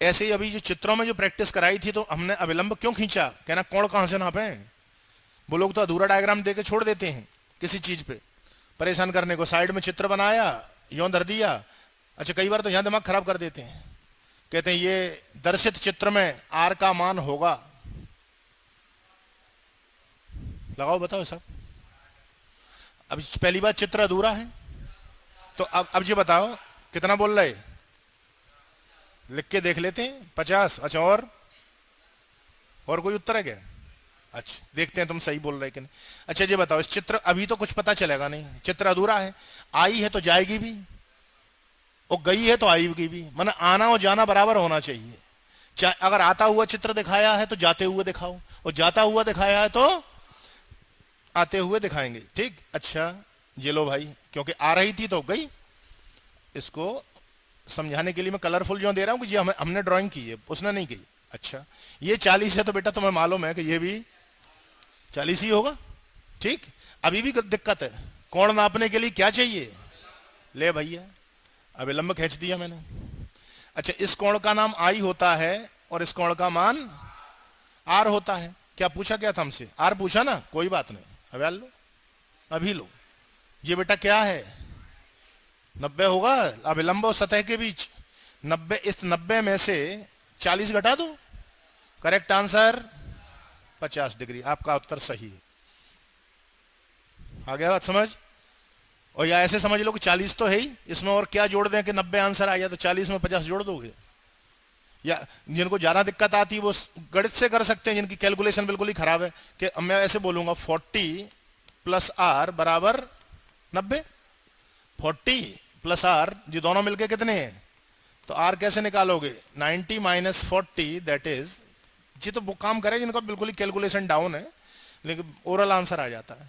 ऐसे ही अभी जो चित्रों में जो प्रैक्टिस कराई थी तो हमने अविलंब क्यों खींचा, कहना कोण कहां से नापे। वो लोग तो अधूरा डायग्राम देके छोड़ देते हैं किसी चीज पे परेशान करने को, साइड में चित्र बनाया यों धर दिया। अच्छा कई बार तो यहां दिमाग खराब कर देते हैं, कहते हैं ये दर्शित चित्र में आर का मान होगा, लगाओ बताओ सब। अब पहली बात चित्र अधूरा है, तो अब ये बताओ कितना बोल रहे, लिख के देख लेते हैं 50। अच्छा और कोई उत्तर है क्या, अच्छा देखते हैं तुम सही बोल रहे कि नहीं। अच्छा ये बताओ, इस चित्र अभी तो कुछ पता चलेगा नहीं, चित्र अधूरा है, आई है तो जाएगी भी, और गई है तो आएगी भी, माना आना और जाना बराबर होना चाहिए। अगर आता हुआ चित्र दिखाया है तो जाते हुए दिखाओ, और जाता हुआ दिखाया है तो आते हुए दिखाएंगे, ठीक। अच्छा ये लो भाई, क्योंकि आ रही थी तो गई, इसको समझाने के लिए मैं कलरफुल जो दे रहा हूं कि जी हमने ड्राइंग की है, उसने नहीं की। अच्छा ये 40 है तो बेटा तुम्हें मालूम है कि ये भी 40 ही होगा, ठीक। अभी भी दिक्कत है, कोण नापने के लिए क्या चाहिए, ले भैया अविलंब खींच दिया मैंने। अच्छा इस कोण का नाम आई होता है और इस कोण का मान आर होता है। क्या पूछा क्या था हमसे, आर पूछा ना, कोई बात नहीं, अब लो अभी लो। ये बेटा क्या है, 90 होगा अविलंब और सतह के बीच। 90, इस 90 में से 40 घटा दो, करेक्ट आंसर 50 डिग्री, आपका उत्तर सही है। आ गया बात समझ। और या ऐसे समझ लो कि 40 तो है ही, इसमें और क्या जोड़ दें कि 90 आंसर आ गया, तो 40 में 50 जोड़ दोगे। या जिनको ज्यादा दिक्कत आती है वो गणित से कर सकते हैं, जिनकी कैलकुलेशन बिल्कुल ही खराब है, कि मैं ऐसे बोलूंगा 40 प्लस आर बराबर 90। 40 प्लस आर जी दोनों मिलके कितने हैं, तो आर कैसे निकालोगे, 90 माइनस 40 दैट इज जी। तो वो काम करे जिनका बिल्कुल ही कैलकुलेशन डाउन है, लेकिन ओरल आंसर आ जाता है।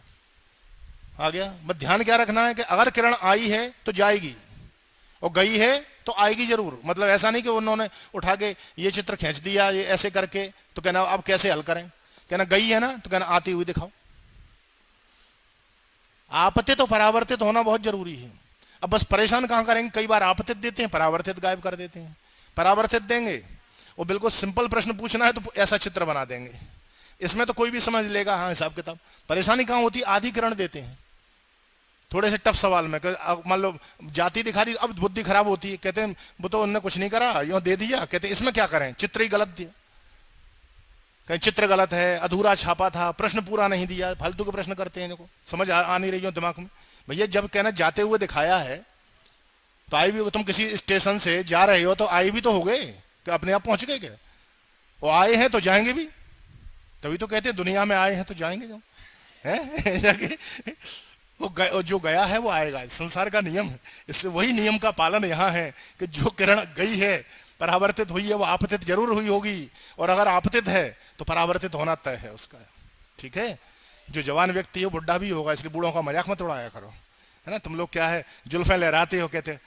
आ गया। बस ध्यान क्या रखना है कि अगर किरण आई है तो जाएगी, और गई है तो आएगी जरूर। मतलब ऐसा नहीं कि उन्होंने उठा के ये चित्र खींच दिया ये ऐसे करके, तो कहना अब कैसे हल करें, कहना गई है ना, तो कहना आती हुई दिखाओ। आपतित और परावर्तित होना बहुत जरूरी है। अब बस परेशान कहां करेंगे, कई बार आपतित देते हैं, परावर्तित गायब कर देते हैं। परावर्तित देंगे, वो बिल्कुल सिंपल प्रश्न पूछना है तो ऐसा चित्र बना देंगे, इसमें तो कोई भी समझ लेगा हाँ हिसाब किताब। परेशानी कहां होती है, आधी किरण देते हैं थोड़े से टफ सवाल में, मान लो जाति दिखा दी, अब बुद्धि खराब होती है, कहते हैं वो तो उन्होंने कुछ नहीं करा यूं दे दिया, कहते हैं इसमें क्या करें, चित्र ही गलत दिया, कहीं चित्र गलत है, अधूरा छापा था, प्रश्न पूरा नहीं दिया, फालतू के प्रश्न करते हैं, इनको समझ आ नहीं रही हो दिमाग में। भैया जब कहना जाते हुए दिखाया है तो आई भी, तुम किसी स्टेशन से जा रहे हो तो आई भी तो हो गए, कि अपने आप पहुंच गए क्या, वो आए हैं तो जाएंगे भी, तभी तो कहते हैं दुनिया में आए हैं तो जाएंगे जो है वो जो गया है वो आएगा, संसार का नियम है। इसलिए वही नियम का पालन यहाँ है कि जो किरण गई है परावर्तित हुई है वो आपतित जरूर हुई होगी, और अगर आपतित है तो परावर्तित होना तय है उसका, ठीक है। जो जवान व्यक्ति है बुढ़ा भी होगा, इसलिए बूढ़ों का मजाक मत उड़ाया करो, है ना। तुम लोग क्या है जुल्फें लहराते हो, कहते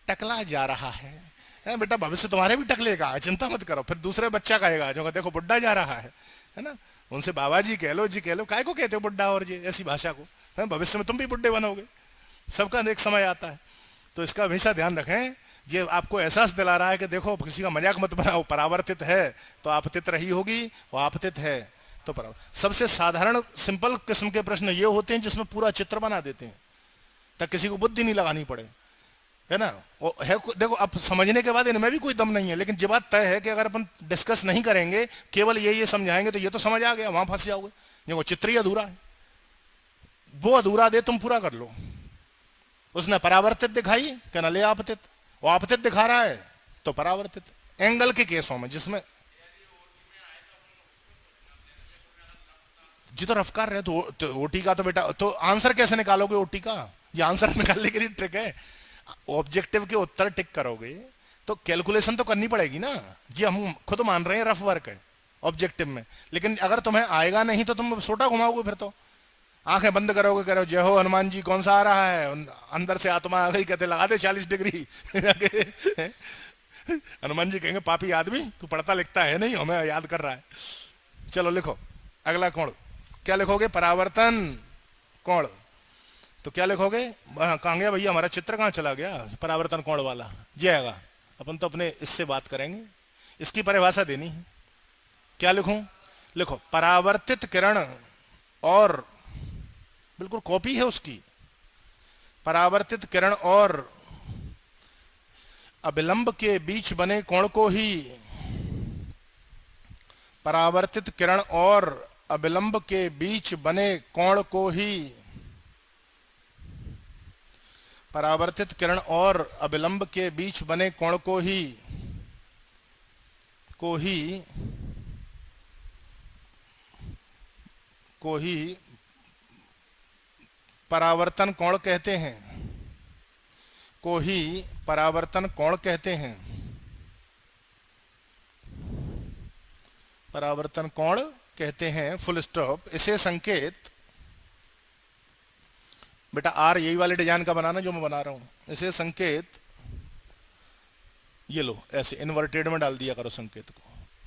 टकला जा रहा है बेटा, भविष्य तुम्हारे भी टकलेगा, चिंता मत करो। फिर दूसरे बच्चा कहेगा जो देखो बुढ़ा जा रहा है ना, उनसे बाबा जी कह लो, जी कह लो, काय को कहते हो बुढ़ा और जी ऐसी भाषा को, भविष्य में तुम भी बुढ़े बनोगे, सबका एक समय आता है। तो इसका हमेशा ध्यान रखें, ये आपको एहसास दिला रहा है कि देखो किसी का मजाक मत बनाओ, परावर्तित है तो आपतित रही होगी, वो आपतित है तो परावर्तित। सबसे साधारण सिंपल किस्म के प्रश्न ये होते हैं जिसमें पूरा चित्र बना देते हैं, तक किसी को बुद्धि नहीं लगानी पड़े, है ना। वो है देखो, अब समझने के बाद इनमें भी कोई दम नहीं है, लेकिन ये बात तय है कि अगर अपन डिस्कस नहीं करेंगे, केवल ये समझाएंगे तो ये तो समझ आ गया, वहां फंस जाओगे। देखो चित्र ही अधूरा है, वो अधूरा दे तुम पूरा कर लो। उसने परावर्तित दिखाई, कहना ले आपतित, वो आपतित दिखा रहा है तो परावर्तित। एंगल के केसों में जिसमें जी तो रफ कर रहे तो ओटी का तो बेटा, तो आंसर कैसे निकालोगे ओटी का, ये आंसर निकालने के लिए ट्रिक है। ऑब्जेक्टिव के उत्तर टिक करोगे तो कैलकुलेशन तो करनी पड़ेगी ना जी, हम खुद मान रहे हैं रफ वर्क है ऑब्जेक्टिव में, लेकिन अगर तुम्हें आएगा नहीं तो तुम सोटा घुमाओगे, फिर तो आंखें बंद करोगे, करो जय हो हनुमान जी, कौन सा आ रहा है, अंदर से आत्मा आ गई, कहते लगा दे 40 डिग्री। हनुमान जी कहेंगे पापी आदमी, तू पढ़ता लिखता है नहीं, हमें याद कर रहा है। चलो लिखो अगला कोण, क्या लिखोगे, परावर्तन कोण। तो क्या लिखोगे, कहाँ गया भैया हमारा चित्र, कहाँ चला गया परावर्तन कोण वाला, जाएगा। अपन तो अपने इससे बात करेंगे, इसकी परिभाषा देनी है। क्या लिखूं, लिखो परावर्तित किरण और, बिल्कुल कॉपी है उसकी, परावर्तित किरण और अभिलंब के बीच बने कोण को ही, परावर्तित किरण और अभिलंब के बीच बने कोण को ही, परावर्तित किरण और अभिलंब के बीच बने कोण को ही परावर्तन कोण कहते हैं, को ही परावर्तन कोण कहते हैं, परावर्तन कोण कहते हैं, फुल स्टॉप। इसे संकेत, बेटा आर यही वाले डिजाइन का बनाना जो मैं बना रहा हूं, इसे संकेत ये लो ऐसे इन्वर्टेड में डाल दिया करो संकेत को,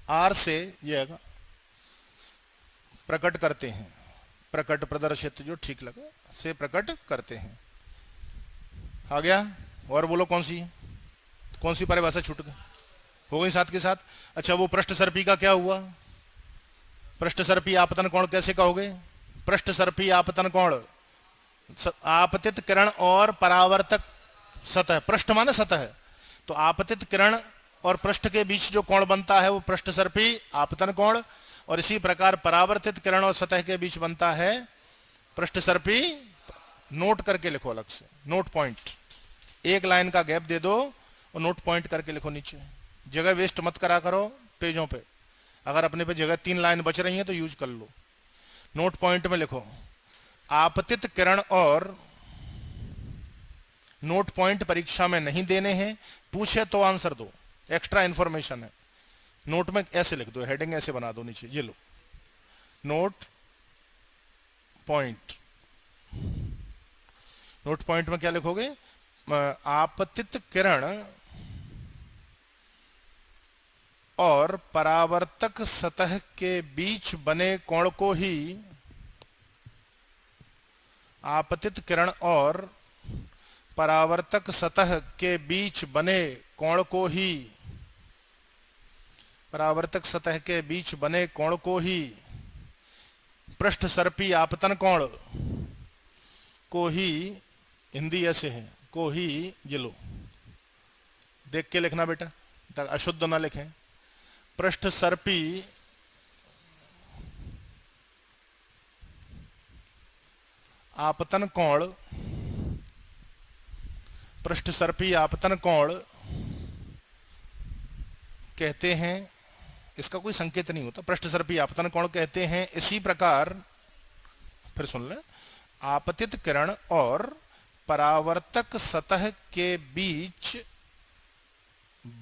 आर से ये प्रकट करते हैं, प्रकट प्रदर्शित जो ठीक लगे से प्रकट करते हैं। आ गया, और बोलो कौन सी परिभाषा छूट गई, हो गई साथ के साथ। अच्छा वो पृष्ठ सर्पी का क्या हुआ, पृष्ठ सर्पी आपतन कोण कैसे कहोगे, पृष्ठ सर्पी आपतन कोण, आपतित किरण और परावर्तक सतह, पृष्ठ माने सतह, तो आपतित किरण और पृष्ठ के बीच जो कोण बनता है वो पृष्ठ सर्पी आपतन कोण, और इसी प्रकार परावर्तित किरण और सतह के बीच बनता है पृष्ठ सर्पी। नोट करके लिखो अलग से, नोट पॉइंट, एक लाइन का गैप दे दो और नोट पॉइंट करके लिखो नीचे, जगह वेस्ट मत करा करो पेजों पे, अगर अपने पे जगह 3 लाइन बच रही है तो यूज कर लो। नोट पॉइंट में लिखो आपतित किरण और, नोट पॉइंट परीक्षा में नहीं देने हैं, पूछे तो आंसर दो, एक्स्ट्रा इंफॉर्मेशन है। नोट में ऐसे लिख दो, हेडिंग ऐसे बना दो नीचे, ये लो नोट पॉइंट। नोट पॉइंट में क्या लिखोगे, आपतित किरण और परावर्तक सतह के बीच बने कोण को ही, आपतित किरण और परावर्तक सतह के बीच बने कोण को ही, परावर्तक सतह के बीच बने कोण को ही पृष्ठ सर्पी आपतन कोण को ही, हिंदी ऐसे है को ही, ये लो देख के लिखना बेटा, तक अशुद्ध ना लिखें, पृष्ठ सर्पी आपतन कोण, पृष्ठ सर्पी आपतन कोण कहते हैं, इसका कोई संकेत नहीं होता, पृष्ठ सर्पी आपतन कोण कहते हैं। इसी प्रकार, फिर सुन लें, आपतित किरण और परावर्तक सतह के बीच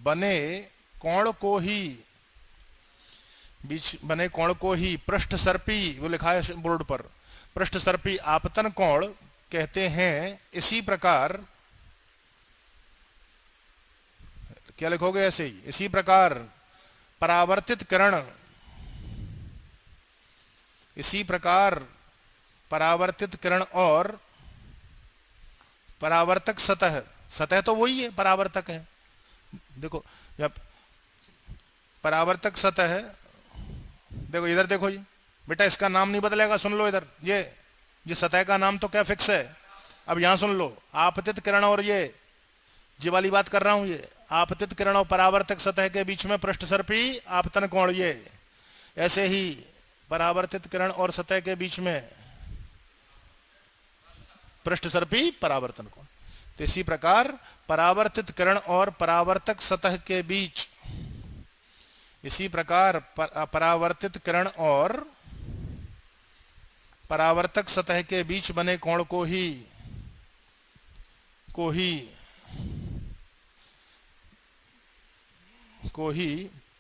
बने कोण को ही, बीच बने कोण को ही पृष्ठ सर्पी, वो लिखा है बोर्ड पर, पृष्ठ सर्पी आपतन कोण कहते हैं। इसी प्रकार, क्या लिखोगे ऐसे ही, इसी प्रकार परावर्तित किरण, इसी प्रकार परावर्तित किरण और परावर्तक सतह, सतह तो वही है, परावर्तक है, देखो जब परावर्तक सतह है, देखो इधर देखो जी बेटा, इसका नाम नहीं बदलेगा, सुन लो इधर, ये सतह का नाम तो क्या फिक्स है। अब यहां सुन लो, आपतित किरण और ये वाली बात कर रहा हूं, ये आपतित किरण और परावर्तक सतह के बीच में पृष्ठ सर्पी आपतन कोण, ये ऐसे ही परावर्तित किरण और सतह के बीच में पृष्ठ सर्पी परावर्तन कोण। तो इसी प्रकार परावर्तित किरण और परावर्तक सतह के बीच, इसी प्रकार परावर्तित किरण और परावर्तक सतह के बीच बने कोण को ही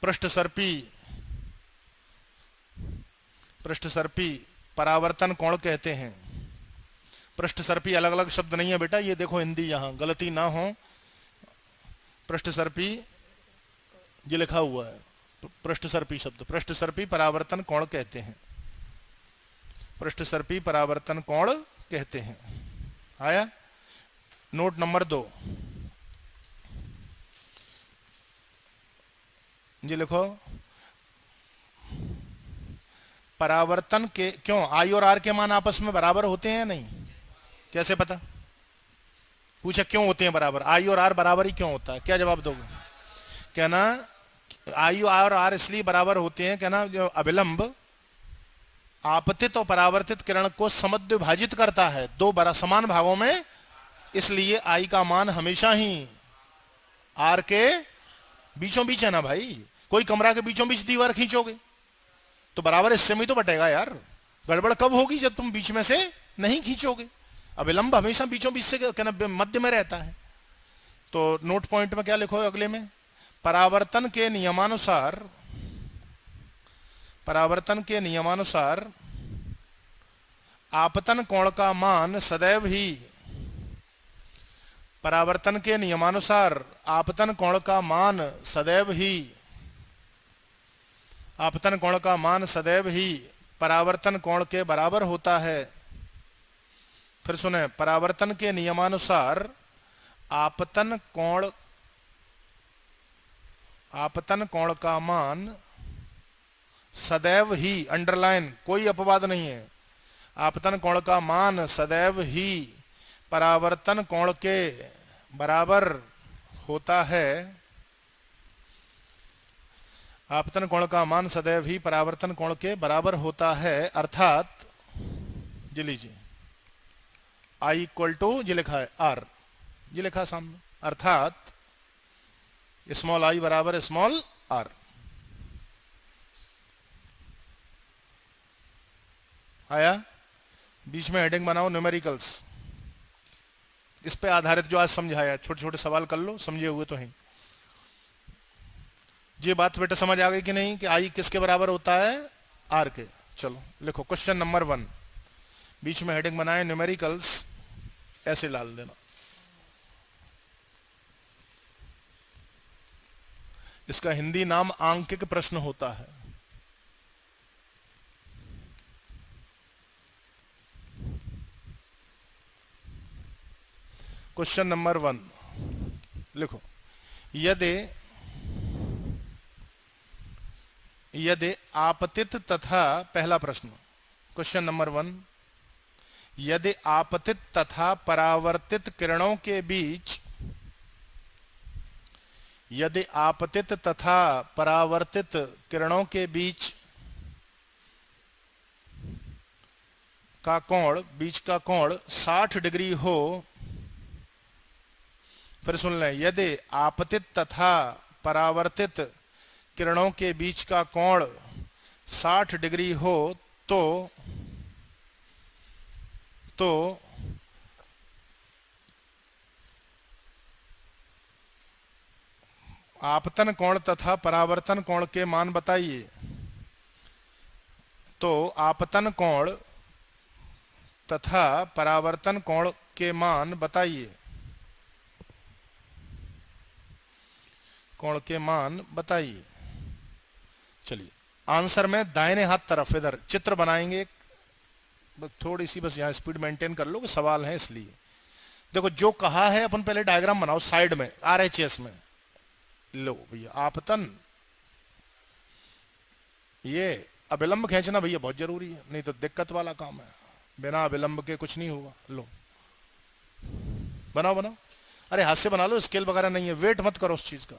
पृष्ठ सर्पी परावर्तन कोण कहते हैं। पृष्ठ सर्पी अलग अलग शब्द नहीं है बेटा, ये देखो हिंदी, यहां गलती ना हो। पृष्ठ सर्पी ये लिखा हुआ है, पृष्ठ सर्पी शब्द, पृष्ठ सर्पी परावर्तन कोण कहते हैं, पृष्ठ सर्पी परावर्तन कोण कहते हैं। आया? नोट नंबर 2 ये लिखो, परावर्तन के क्यों आई और आर के मान आपस में बराबर होते हैं या नहीं? कैसे पता? पूछा क्यों होते हैं बराबर, आई और आर बराबर ही क्यों होता है? क्या जवाब दोगे? कहना आई और आर इसलिए बराबर होते हैं, कहना जो अविलंब आपतित और परावर्तित किरण को समद्विभाजित करता है दो समान भागों में, इसलिए आई का मान हमेशा ही आर के बीचों बीच है ना भाई। कोई कमरा के बीचों बीच दीवार खींचोगे तो बराबर हिस्से में तो बटेगा यार। गड़बड़ कब होगी? जब तुम बीच में से नहीं खींचोगे। अविलंब हमेशा बीचों बीच से कहना मध्य में रहता है। तो नोट पॉइंट में क्या लिखो अगले में, परावर्तन के नियमानुसार, परावर्तन के नियमानुसार आपतन कोण का मान सदैव ही, परावर्तन के नियमानुसार आपतन कोण का मान सदैव ही, आपतन कोण का मान सदैव ही परावर्तन कोण के बराबर होता है। फिर सुने, परावर्तन के नियमानुसार आपतन कोण का मान सदैव ही, अंडरलाइन कोई अपवाद नहीं है, आपतन कोण का मान सदैव ही परावर्तन कोण के बराबर होता है। आपतन कोण का मान सदैव ही परावर्तन कोण के बराबर होता है, अर्थात ये लीजिए आई इक्वल टू ये लिखा है आर, ये लिखा सामने, अर्थात स्मॉल आई बराबर स्मॉल आर। आया? बीच में हेडिंग बनाओ न्यूमेरिकल्स, इस पे आधारित जो आज समझाया, छोटे छोटे सवाल कर लो, समझे हुए तो हैं। ये बात बेटा समझ आ गई कि नहीं कि आई किसके बराबर होता है? आर के। चलो लिखो क्वेश्चन नंबर 1, बीच में हेडिंग बनाए न्यूमेरिकल्स, ऐसे डाल देना। इसका हिंदी नाम आंकिक प्रश्न होता है। क्वेश्चन नंबर 1 लिखो, यदि आपतित तथा, पहला प्रश्न क्वेश्चन नंबर 1, यदि आपतित तथा परावर्तित किरणों के बीच, यदि आपतित तथा परावर्तित किरणों के बीच का कोण, बीच का कोण 60 डिग्री हो, फिर सुन लें, यदि आपतित तथा परावर्तित किरणों के बीच का कोण 60 डिग्री हो तो आपतन कोण तथा परावर्तन कोण के मान बताइए। तो आपतन कोण तथा परावर्तन कोण के मान बताइए, कोण के मान बताइए। चलिए आंसर में दाहिने हाथ तरफ इधर चित्र बनाएंगे, थोड़ी सी बस यहाँ स्पीड मेंटेन कर लो कि सवाल है इसलिए। देखो जो कहा है अपन पहले डायग्राम बनाओ साइड में आरएचएस में। लो भैया आपतन, ये अविलंब खींचना भैया बहुत जरूरी है, नहीं तो दिक्कत वाला काम है, बिना अविलंब के कुछ नहीं होगा। लो बनाओ बनाओ, अरे हाथ से बना लो, स्केल वगैरह नहीं है, वेट मत करो उस चीज का।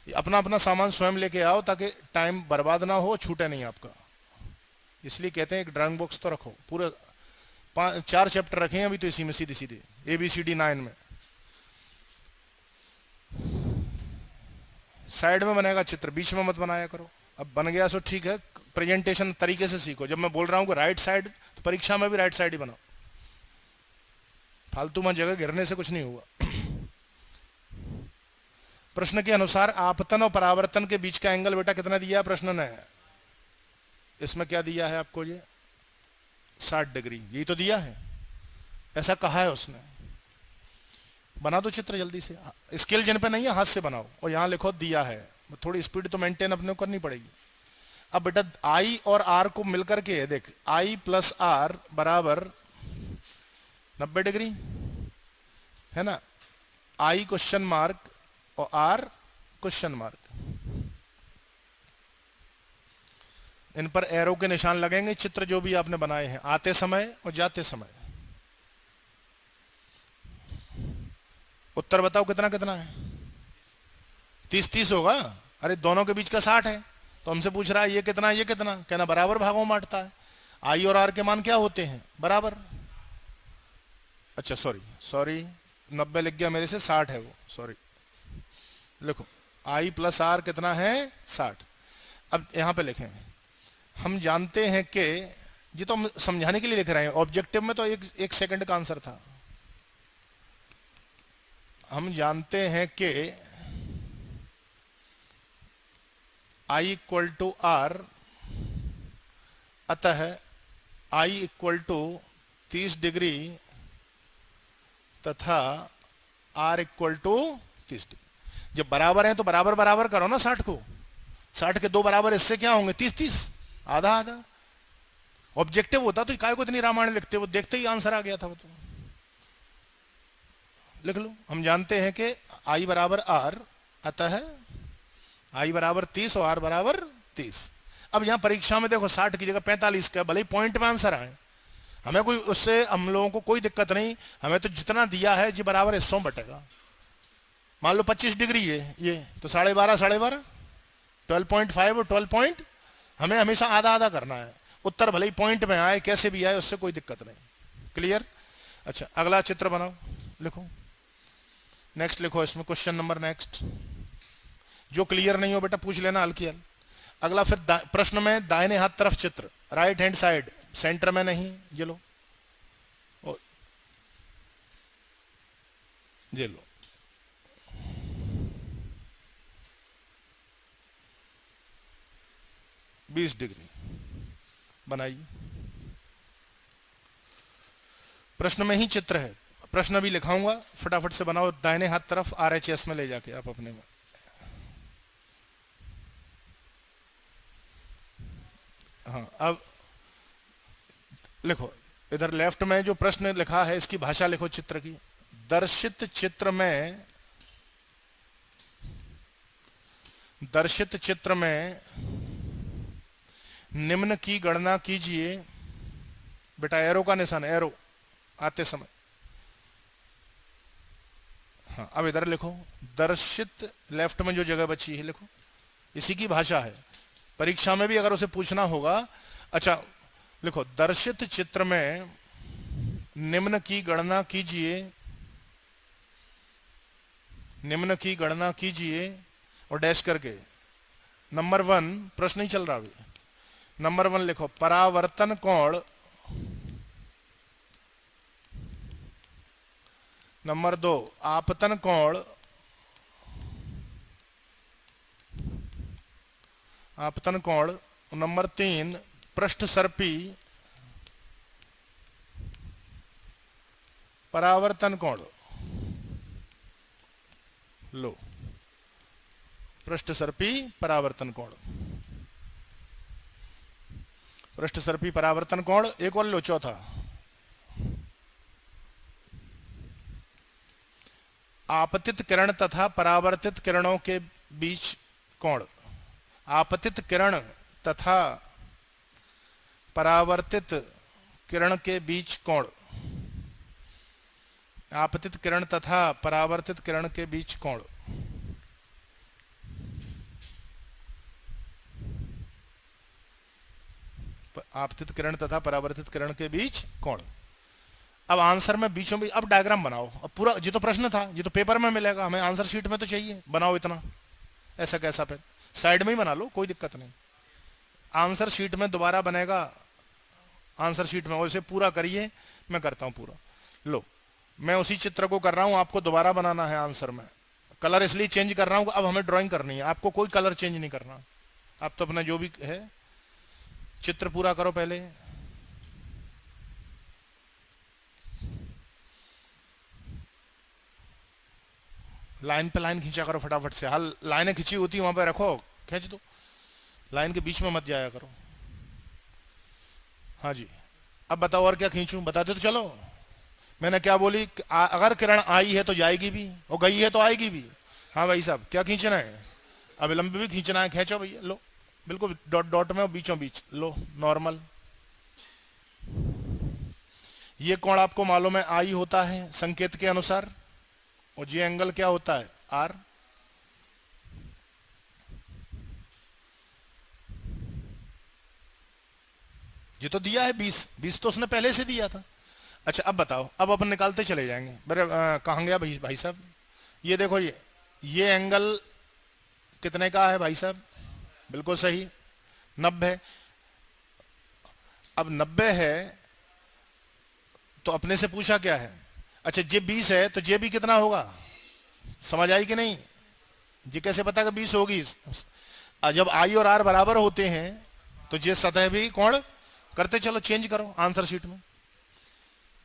अपना अपना सामान स्वयं लेके आओ ताकि टाइम बर्बाद ना हो, छूटे नहीं आपका। इसलिए कहते हैं एक ड्राइंग बॉक्स तो रखो, पूरे 4 चैप्टर रखे हैं अभी तो इसी में सीधे सीधे ABCD 9 में। साइड में बनेगा चित्र, बीच में मत बनाया करो। अब बन गया सो ठीक है, प्रेजेंटेशन तरीके से सीखो। जब मैं बोल रहा हूँ कि राइट साइड, तो परीक्षा में भी राइट साइड ही बनाओ, फालतू में जगह गिरने से कुछ नहीं हुआ। प्रश्न के अनुसार आपतन और परावर्तन के बीच का एंगल बेटा कितना दिया है प्रश्न ने? इसमें क्या दिया है आपको? ये 60 डिग्री, यही तो दिया है। ऐसा कहा है उसने। बना दो चित्र जल्दी से, स्केल जिन पे नहीं है हाथ से बनाओ, और यहाँ लिखो दिया है। थोड़ी स्पीड तो मेंटेन अपने को करनी पड़ेगी। अब बेटा आई और आर को मिलकर के है, देख आई प्लस आर बराबर 90 डिग्री है ना। आई क्वेश्चन मार्क और आर क्वेश्चन मार्क, इन पर एरो के निशान लगेंगे चित्र जो भी आपने बनाए हैं आते समय और जाते समय। उत्तर बताओ कितना कितना है? 30-30 होगा। अरे दोनों के बीच का 60 है, तो हमसे पूछ रहा है ये कितना ये कितना, कहना बराबर भागों में बांटता है। आई और आर के मान क्या होते हैं? बराबर। अच्छा सॉरी 90 लिख गया मेरे से, 60 है वो, सॉरी। लिखो आई प्लस आर कितना है? 60। अब यहां पे लिखें, हम जानते हैं कि, ये तो हम समझाने के लिए लिख रहे हैं, ऑब्जेक्टिव में तो एक सेकंड का आंसर था। हम जानते हैं कि I इक्वल टू आर, अतः I इक्वल टू 30 डिग्री तथा R इक्वल टू 30 डिग्री। जब बराबर है तो बराबर बराबर करो ना 60 को। 60 के दो बराबर इससे क्या होंगे? 30-30, आधा आधा। ऑब्जेक्टिव होता तो काय को इतनी रामायण लिखते, वो देखते ही आंसर आ गया था वो तो। लिख लो, हम जानते हैं कि I बराबर R, अतः I बराबर 30 और R बराबर 30। अब यहां परीक्षा में देखो 60 की जगह 45 का, भले ही पॉइंट में आंसर आए, हमें कोई उससे, हम लोगों को कोई दिक्कत नहीं। हमें तो जितना दिया है जी बराबर हिस्सों में बटेगा। मान लो 25 डिग्री है ये, तो 12.5 12.5 और 12 पॉइंट, हमें हमेशा आधा आधा करना है। उत्तर भले ही पॉइंट में आए, कैसे भी आए, उससे कोई दिक्कत नहीं। क्लियर? अच्छा अगला चित्र बनाओ, लिखो नेक्स्ट, लिखो इसमें क्वेश्चन नंबर नेक्स्ट। जो क्लियर नहीं हो बेटा पूछ लेना हल्की हल। अगला फिर प्रश्न में दाहिने हाथ तरफ चित्र, राइट हैंड साइड, सेंटर में नहीं, ये लो ये लो। बीस डिग्री बनाइए। प्रश्न में ही चित्र है, प्रश्न भी लिखाऊंगा, फटाफट से बनाओ। दाहिने हाथ तरफ RHS में ले जाके आप अपने में। हाँ अब लिखो, इधर लेफ्ट में जो प्रश्न लिखा है इसकी भाषा लिखो चित्र की। दर्शित चित्र में निम्न की गणना कीजिए। बेटा एरो का निशान, एरो आते समय। हाँ अब इधर लिखो, दर्शित, लेफ्ट में जो जगह बची है लिखो, इसी की भाषा है। परीक्षा में भी अगर उसे पूछना होगा। अच्छा लिखो, दर्शित चित्र में निम्न की गणना कीजिए, निम्न की गणना कीजिए और डैश करके नंबर 1, प्रश्न ही चल रहा अभी। नंबर 1 लिखो, परावर्तन कोण। नंबर 2 आपतन कोण। आपतन कोण। नंबर 3 पृष्ठ सर्पी परावर्तन कोण। लो, पृष्ठ सर्पी परावर्तन कोण, पृष्ठ सर्पी परावर्तन कोण। एक और लो, चौथा आपतित किरण तथा परावर्तित किरणों के बीच कोण। आपतित किरण तथा परावर्तित किरण के बीच कोण। आपतित किरण तथा परावर्तित किरण के बीच कोण। आपतित किरण तथा परावर्तित किरण के बीच कोण। अब आंसर में बीचों बीच, अब डायग्राम बनाओ। अब पूरा, ये तो प्रश्न था, ये तो पेपर में मिलेगा, हमें आंसर शीट में तो चाहिए। बनाओ इतना, ऐसा कैसा, फिर साइड में ही बना लो, कोई दिक्कत नहीं। आंसर शीट में दोबारा बनेगा, आंसर शीट में वैसे पूरा करिए, मैं करता हूं पूरा। लो, मैं उसी चित्र को कर रहा हूं, आपको दोबारा बनाना है आंसर में। कलर इसलिए चेंज कर रहा हूं, अब हमें ड्राइंग करनी है, आपको कोई कलर चेंज नहीं करना। आप तो अपना जो भी है चित्र पूरा करो पहले। लाइन पे लाइन खींचा करो फटाफट से। हल लाइनें खींची होती वहां पे रखो, खींच दो, लाइन के बीच में मत जाया करो। हाँ जी, अब बताओ और क्या खींचूं, बताते तो चलो। मैंने क्या बोली, अगर किरण आई है तो जाएगी भी, और गई है तो आएगी भी। हाँ भाई साहब, क्या खींचना है? अविलंब भी खींचना है, खींचो भैया, लो बिल्कुल डॉट डॉट में बीचों बीच लो, नॉर्मल। ये कोण आपको मालूम है आई होता है संकेत के अनुसार, और ये एंगल क्या होता है, आर। ये तो दिया है 20 तो उसने पहले से दिया था। अच्छा अब बताओ, अब अपन निकालते चले जाएंगे। मेरे कहाँ गया भाई साहब, ये देखो, ये एंगल कितने का है भाई साहब? बिल्कुल सही, 90। अब 90 है तो अपने से पूछा क्या है? अच्छा ये 20 है तो ये भी कितना होगा, समझ आई कि नहीं? ये कैसे पता कि 20 होगी? जब आई और आर बराबर होते हैं तो ये सतह भी कोण करते चलो, चेंज करो आंसर शीट में,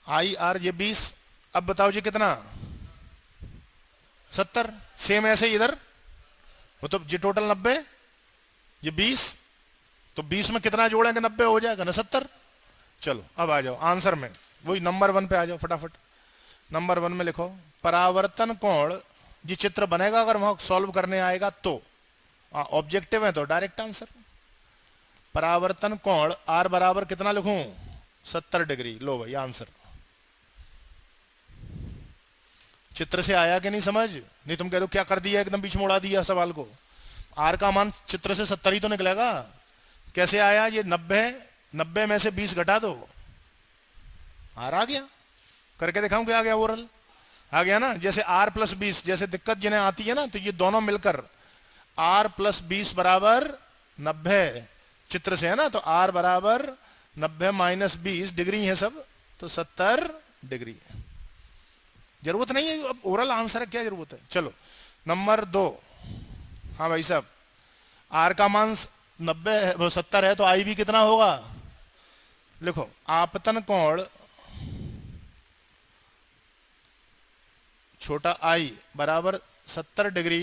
आई आर ये 20। अब बताओ ये कितना, 70। सेम ऐसे इधर, मतलब ये टोटल 90, ये 20, तो 20 में कितना जोड़ेंगे, 90 हो जाएगा ना, 70। चलो अब आ जाओ आंसर में, वही नंबर 1 पे आ जाओ फटाफट। नंबर 1 में लिखो परावर्तन कोण, ये चित्र बनेगा अगर वहां सॉल्व करने आएगा तो, ऑब्जेक्टिव है तो डायरेक्ट आंसर। परावर्तन कोण आर बराबर कितना लिखूं, 70 डिग्री। लो भाई आंसर। चित्र से आया कि नहीं समझ? नहीं तुम कह दो क्या कर दिया, एकदम बीच में उड़ा दिया सवाल को। आर का मान चित्र से 70 ही तो निकलेगा। कैसे आया ये 90 में से 20 घटा दो, आर आ गया। करके दिखाऊं क्या आ गया, ओरल आ गया ना। जैसे आर प्लस 20, जैसे दिक्कत जिन्हें आती है ना, तो ये दोनों मिलकर आर प्लस 20 बराबर 90 चित्र से है ना, तो आर बराबर 90 माइनस 20 डिग्री है सब, तो 70 डिग्री। जरूरत नहीं है, अब ओरल आंसर है, क्या जरूरत है। चलो नंबर 2। हाँ भाई साहब, आर का मान 90 है, 70 है, तो आई भी कितना होगा, लिखो आपतन कोण छोटा आई बराबर 70 डिग्री,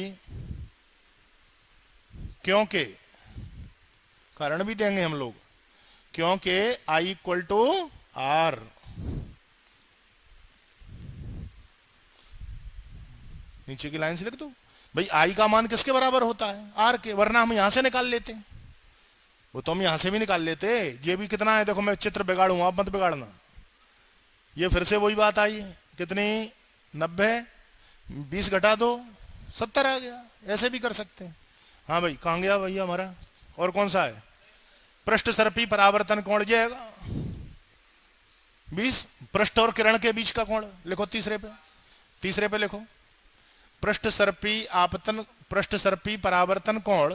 क्योंकि कारण भी देंगे हम लोग, क्योंकि आई इक्वल टू आर। नीचे की लाइन से लिख दो भाई, आई का मान किसके बराबर होता है, आर के, वरना हम यहां से निकाल लेते, वो तो हम यहां से भी निकाल लेते। ये भी कितना है देखो, मैं चित्र बिगाड़ूंगा, आप मत बिगाड़ना। ये फिर से वही बात आई, कितनी, 90, 20 घटा दो, 70 आ गया। ऐसे भी कर सकते हैं। हाँ भाई कहाँ गया भैया हमारा, और कौन सा है, पृष्ठ सर्पी परावर्तन कोण जाएगा 20, पृष्ठ और किरण के बीच का कोण लिखो तीसरे पे लिखो, पृष्ठ सर्पी आपतन, पृष्ठ सर्पी परावर्तन कोण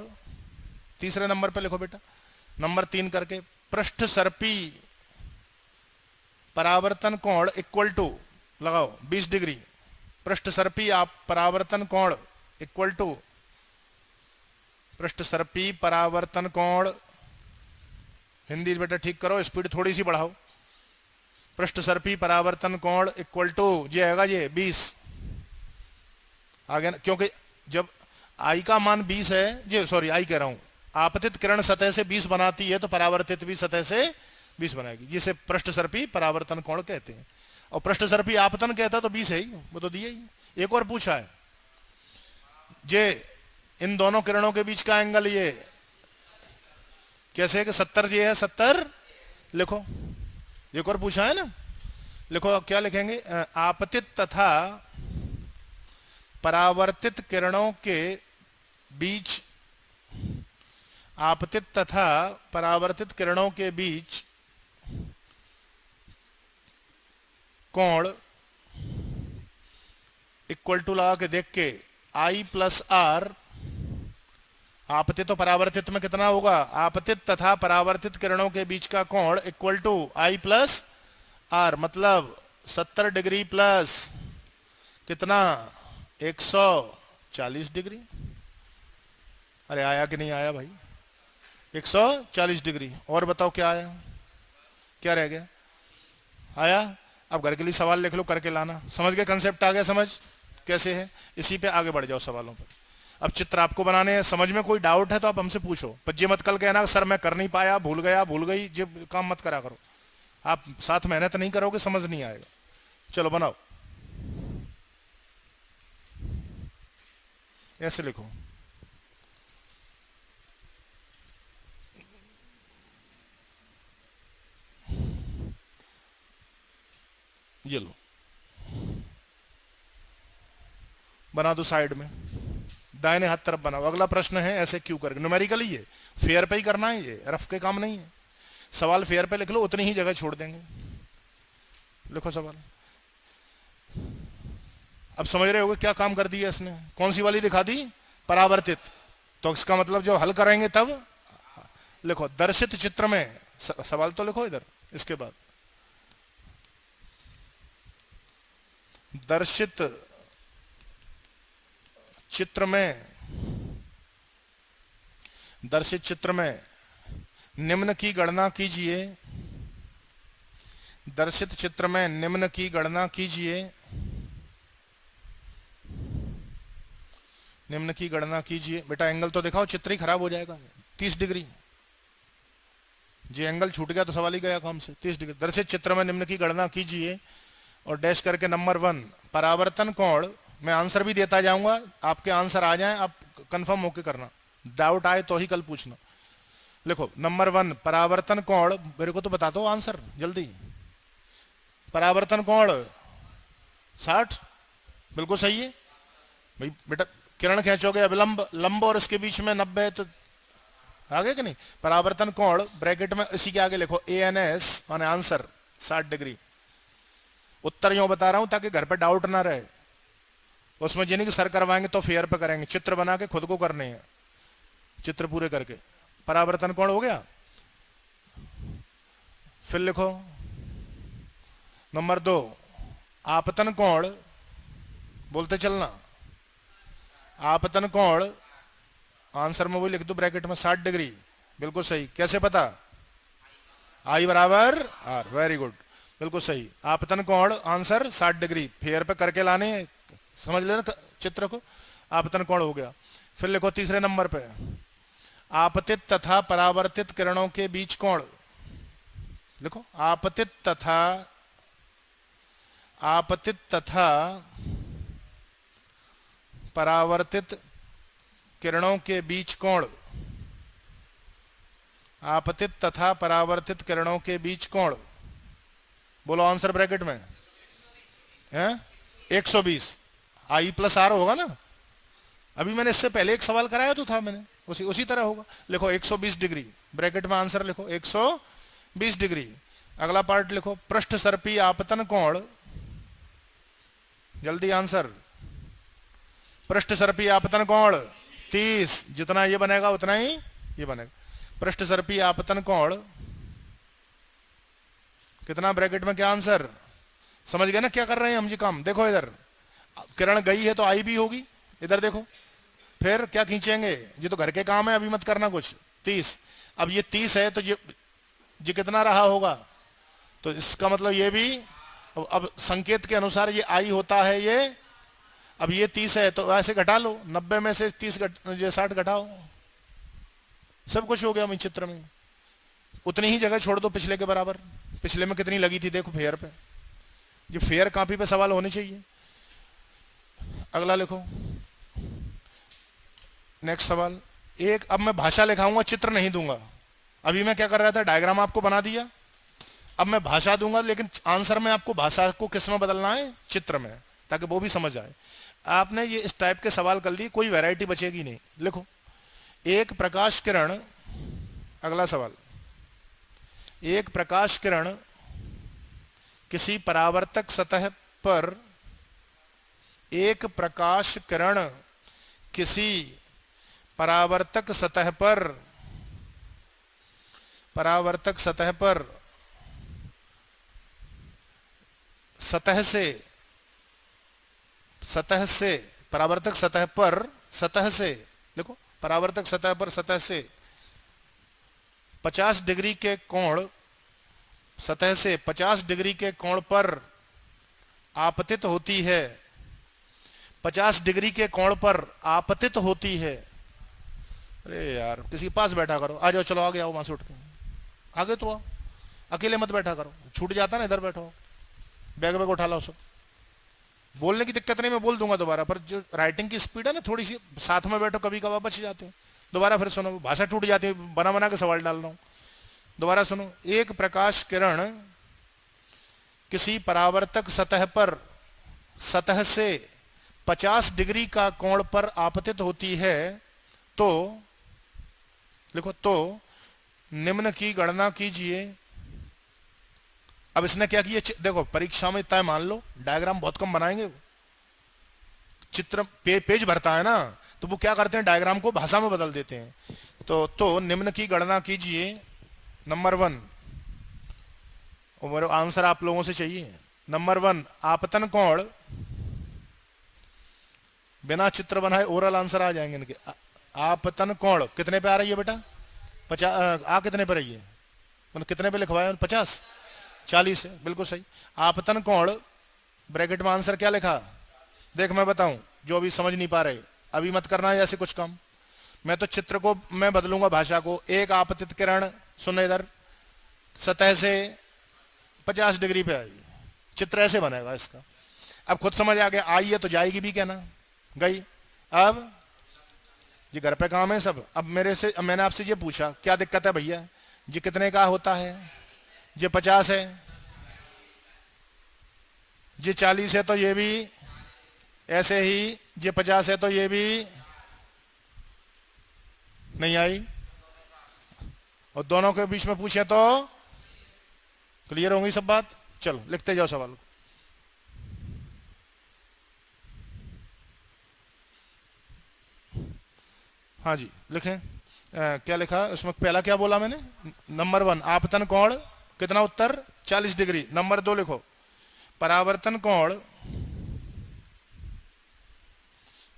तीसरे नंबर पे लिखो बेटा। नंबर 3 करके, पृष्ठ सर्पी परावर्तन कोण इक्वल टू लगाओ 20 डिग्री, पृष्ठ सर्पी आप परावर्तन कोण इक्वल टू, पृष्ठ सर्पी परावर्तन कोण, हिंदी बेटा ठीक करो, स्पीड थोड़ी सी बढ़ाओ। पृष्ठ सर्पी परावर्तन कोण इक्वल टू ये आएगा ये 20 आ गया ना, क्योंकि जब आई का मान 20 है, ये सॉरी आई कह रहा हूं, आपतित किरण सतह से 20 बनाती है तो परावर्तित भी सतह से 20 बनाएगी, जिसे पृष्ठ सर्पी परावर्तन कोण कहते हैं। और पृष्ठ सर्पी आपतन कहता तो 20 है ही, वो तो दिया ही। एक और पूछा है, जे इन दोनों किरणों के बीच का एंगल ये कैसे है कि 70 ये है, 70 लिखो। एक और पूछा है ना, लिखो क्या लिखेंगे, आपतित तथा परावर्तित किरणों के बीच, आपतित तथा परावर्तित किरणों के बीच कोण इक्वल टू लगा के देख के आई प्लस आर, आपतित तो परावर्तित में कितना होगा, आपतित तथा परावर्तित किरणों के बीच का कोण equal to I plus R, मतलब 70 डिग्री प्लस कितना 140 डिग्री। अरे आया कि नहीं आया भाई, 140 डिग्री। और बताओ क्या आया, क्या रह गया, आया। अब घर के लिए सवाल लिख लो, करके लाना। समझ गए, कंसेप्ट आ गया समझ, कैसे है, इसी पे आगे बढ़ जाओ सवालों पे। अब चित्र आपको बनाने हैं, समझ में कोई डाउट है तो आप हमसे पूछो, पर ये मत कल कहना सर मैं कर नहीं पाया, भूल गया, भूल गई, ये काम मत करा करो। आप साथ मेहनत नहीं करोगे समझ नहीं आएगा। चलो बनाओ, ऐसे लिखो। ये लो, बना दो साइड में, दाहिने हाथ तरफ बनाओ। अगला प्रश्न है ऐसे क्यों करेंगे, न्यूमेरिकली है, फेयर पे ही करना है, ये रफ के काम नहीं है। सवाल फेयर पे लिख लो, उतनी ही जगह छोड़ देंगे। लिखो सवाल। अब समझ रहे होगे क्या काम कर दिया इसने, कौन सी वाली दिखा दी, परावर्तित। तो इसका मतलब जो हल करेंगे तब लिखो, दर्शित चित्र में, सवाल तो लिखो इधर, इसके बाद दर्शित चित्र में, दर्शित चित्र में निम्न की गणना कीजिए, दर्शित चित्र में निम्न की गणना कीजिए, निम्न की गणना कीजिए। बेटा एंगल तो दिखाओ, चित्र ही खराब हो जाएगा। 30 डिग्री, जी एंगल छूट गया तो सवाल ही गया काम से। 30 डिग्री। दर्शित चित्र में निम्न की गणना कीजिए और डैश करके नंबर 1 परावर्तन कोण। मैं आंसर भी देता जाऊंगा, आपके आंसर आ जाएं, आप कंफर्म होके करना, डाउट आए तो ही कल पूछना। लिखो नंबर 1 परावर्तन कोण, मेरे को तो बता दो आंसर जल्दी। परावर्तन कोण 60, बिल्कुल सही है भाई। बेटा किरण खींचोगे अविलंब, लंब और इसके बीच में 90 तो आगे कि नहीं। परावर्तन कोण ब्रैकेट में इसी के आगे लिखो ANS माने आंसर 60 डिग्री। उत्तर यूं बता रहा हूं ताकि घर पे डाउट ना रहे, उसमें जिन्हीं के सर करवाएंगे तो फेयर पे करेंगे, चित्र बना के खुद को करने हैं, चित्र पूरे करके। परावर्तन कोण हो गया। फिर लिखो नंबर 2 आपतन कोण, बोलते चलना, आपतन कोण आंसर में वही लिख दो ब्रैकेट में 60 डिग्री, बिल्कुल सही। कैसे पता, I बराबर R, वेरी गुड, बिल्कुल सही। आपतन कोण आंसर 60 डिग्री, फेयर पे करके लाने, समझ लेना चित्र को। आपतन कोण हो गया। फिर लिखो तीसरे नंबर पे आपतित तथा परावर्तित किरणों के बीच कोण। लिखो आपतित तथा परावर्तित किरणों के बीच कोण, आपतित तथा परावर्तित किरणों के बीच कोण। बोलो आंसर ब्रैकेट में है 120, I + R होगा ना। अभी मैंने इससे पहले एक सवाल कराया तो था मैंने, उसी तरह होगा। लिखो 120 डिग्री, ब्रैकेट में आंसर लिखो 120 डिग्री। अगला पार्ट लिखो पृष्ठ सर्पी आपतन कोण, जल्दी आंसर। पृष्ठ सर्पी आपतन कोण 30, जितना ये बनेगा उतना ही ये बनेगा। पृष्ठ सर्पी आपतन कोण कितना, ब्रैकेट में क्या आंसर। समझ गए ना क्या कर रहे हैं हम जी काम। देखो इधर किरण गई है तो I भी होगी, इधर देखो। फिर क्या खींचेंगे, ये तो घर के काम है, अभी मत करना कुछ। 30, अब ये 30 है तो ये कितना रहा होगा, तो इसका मतलब ये भी, अब संकेत के अनुसार ये I होता है ये। अब ये 30 है तो ऐसे घटा लो, 90 में से 60 घटाओ, सब कुछ हो गया मैं चित्र में। उतनी ही जगह छोड़ दो पिछले के बराबर। पिछले में कितनी लगी थी देखो फेयर पे, ये फेयर कॉपी पे सवाल होने चाहिए। अगला लिखो नेक्स्ट सवाल। एक, अब मैं भाषा लिखाऊंगा, चित्र नहीं दूंगा। अभी मैं क्या कर रहा था, डायग्राम आपको बना दिया, अब मैं भाषा दूंगा, लेकिन आंसर में आपको भाषा को किस में बदलना है, चित्र में, ताकि वो भी समझ आए। आपने ये इस टाइप के सवाल कर लिए, कोई वैरायटी बचेगी नहीं। लिखो एक प्रकाश किरण, अगला सवाल, एक प्रकाश किरण किसी परावर्तक सतह पर, एक प्रकाश किरण किसी परावर्तक सतह पर, परावर्तक सतह पर सतह से परावर्तक सतह पर, सतह से लिखो, परावर्तक सतह पर सतह से 50 डिग्री के कोण, सतह से 50 डिग्री के कोण पर आपतित होती है। 50 डिग्री के कोण पर आपतित होती है। अरे यार किसी के पास बैठा करो, आ जाओ, चलो आगे आओ, वहां से उठ के आगे तो आओ, अकेले मत बैठा करो, छूट जाता ना, इधर बैठो, बैग बैग उठा लो सब। बोलने की दिक्कत नहीं, मैं बोल दूंगा दोबारा, पर जो राइटिंग की स्पीड है ना थोड़ी सी, साथ में बैठो कभी कभार बच जाते हैं। दोबारा फिर सुनो, भाषा टूट जाती है, बना बना के सवाल डाल रहा हूं, दोबारा सुनो। एक प्रकाश किरण किसी परावर्तक सतह पर, सतह से 50 डिग्री का कोण पर आपतित होती है तो, लिखो, तो निम्न की गणना कीजिए। अब इसने क्या किया, देखो परीक्षा में इतना मान लो, डायग्राम बहुत कम बनाएंगे, चित्र पेज भरता है ना, तो वो क्या करते हैं, डायग्राम को भाषा में बदल देते हैं। तो निम्न की गणना कीजिए। नंबर 1, और मेरे आंसर आप लोगों से चाहिए। नंबर 1, आपतन कोण, बिना चित्र बनाए ओरल आंसर आ जाएंगे इनके। आपतन कोण कितने पे आ रही है बेटा, 50, कितने पे रही है, मतलब कितने पे लिखवाया, 50, 40 है, बिल्कुल सही। आपतन कोण, ब्रैकेट में आंसर क्या लिखा, देख मैं बताऊं, जो अभी समझ नहीं पा रहे अभी मत करना है ऐसे कुछ काम, मैं तो चित्र को मैं बदलूंगा भाषा को। एक आपतित किरण, सुनो इधर, सतह से 50 डिग्री पे आई, चित्र ऐसे बनेगा इसका। अब खुद समझ आ गया, आई है तो जाएगी भी क्या ना, गई। अब जी घर पे काम है सब। अब मैंने आपसे ये पूछा, क्या दिक्कत है भैया जी, कितने का होता है जी, 50 है जी, 40 है तो ये भी ऐसे ही जी, 50 है तो ये भी नहीं आई, और दोनों के बीच में पूछे तो क्लियर होंगी सब बात। चलो लिखते जाओ सवाल। हाँ जी लिखें। क्या लिखा उसमें, पहला क्या बोला मैंने, नंबर 1 आपतन कोण कितना, उत्तर 40 डिग्री। नंबर 2 लिखो, परावर्तन कोण,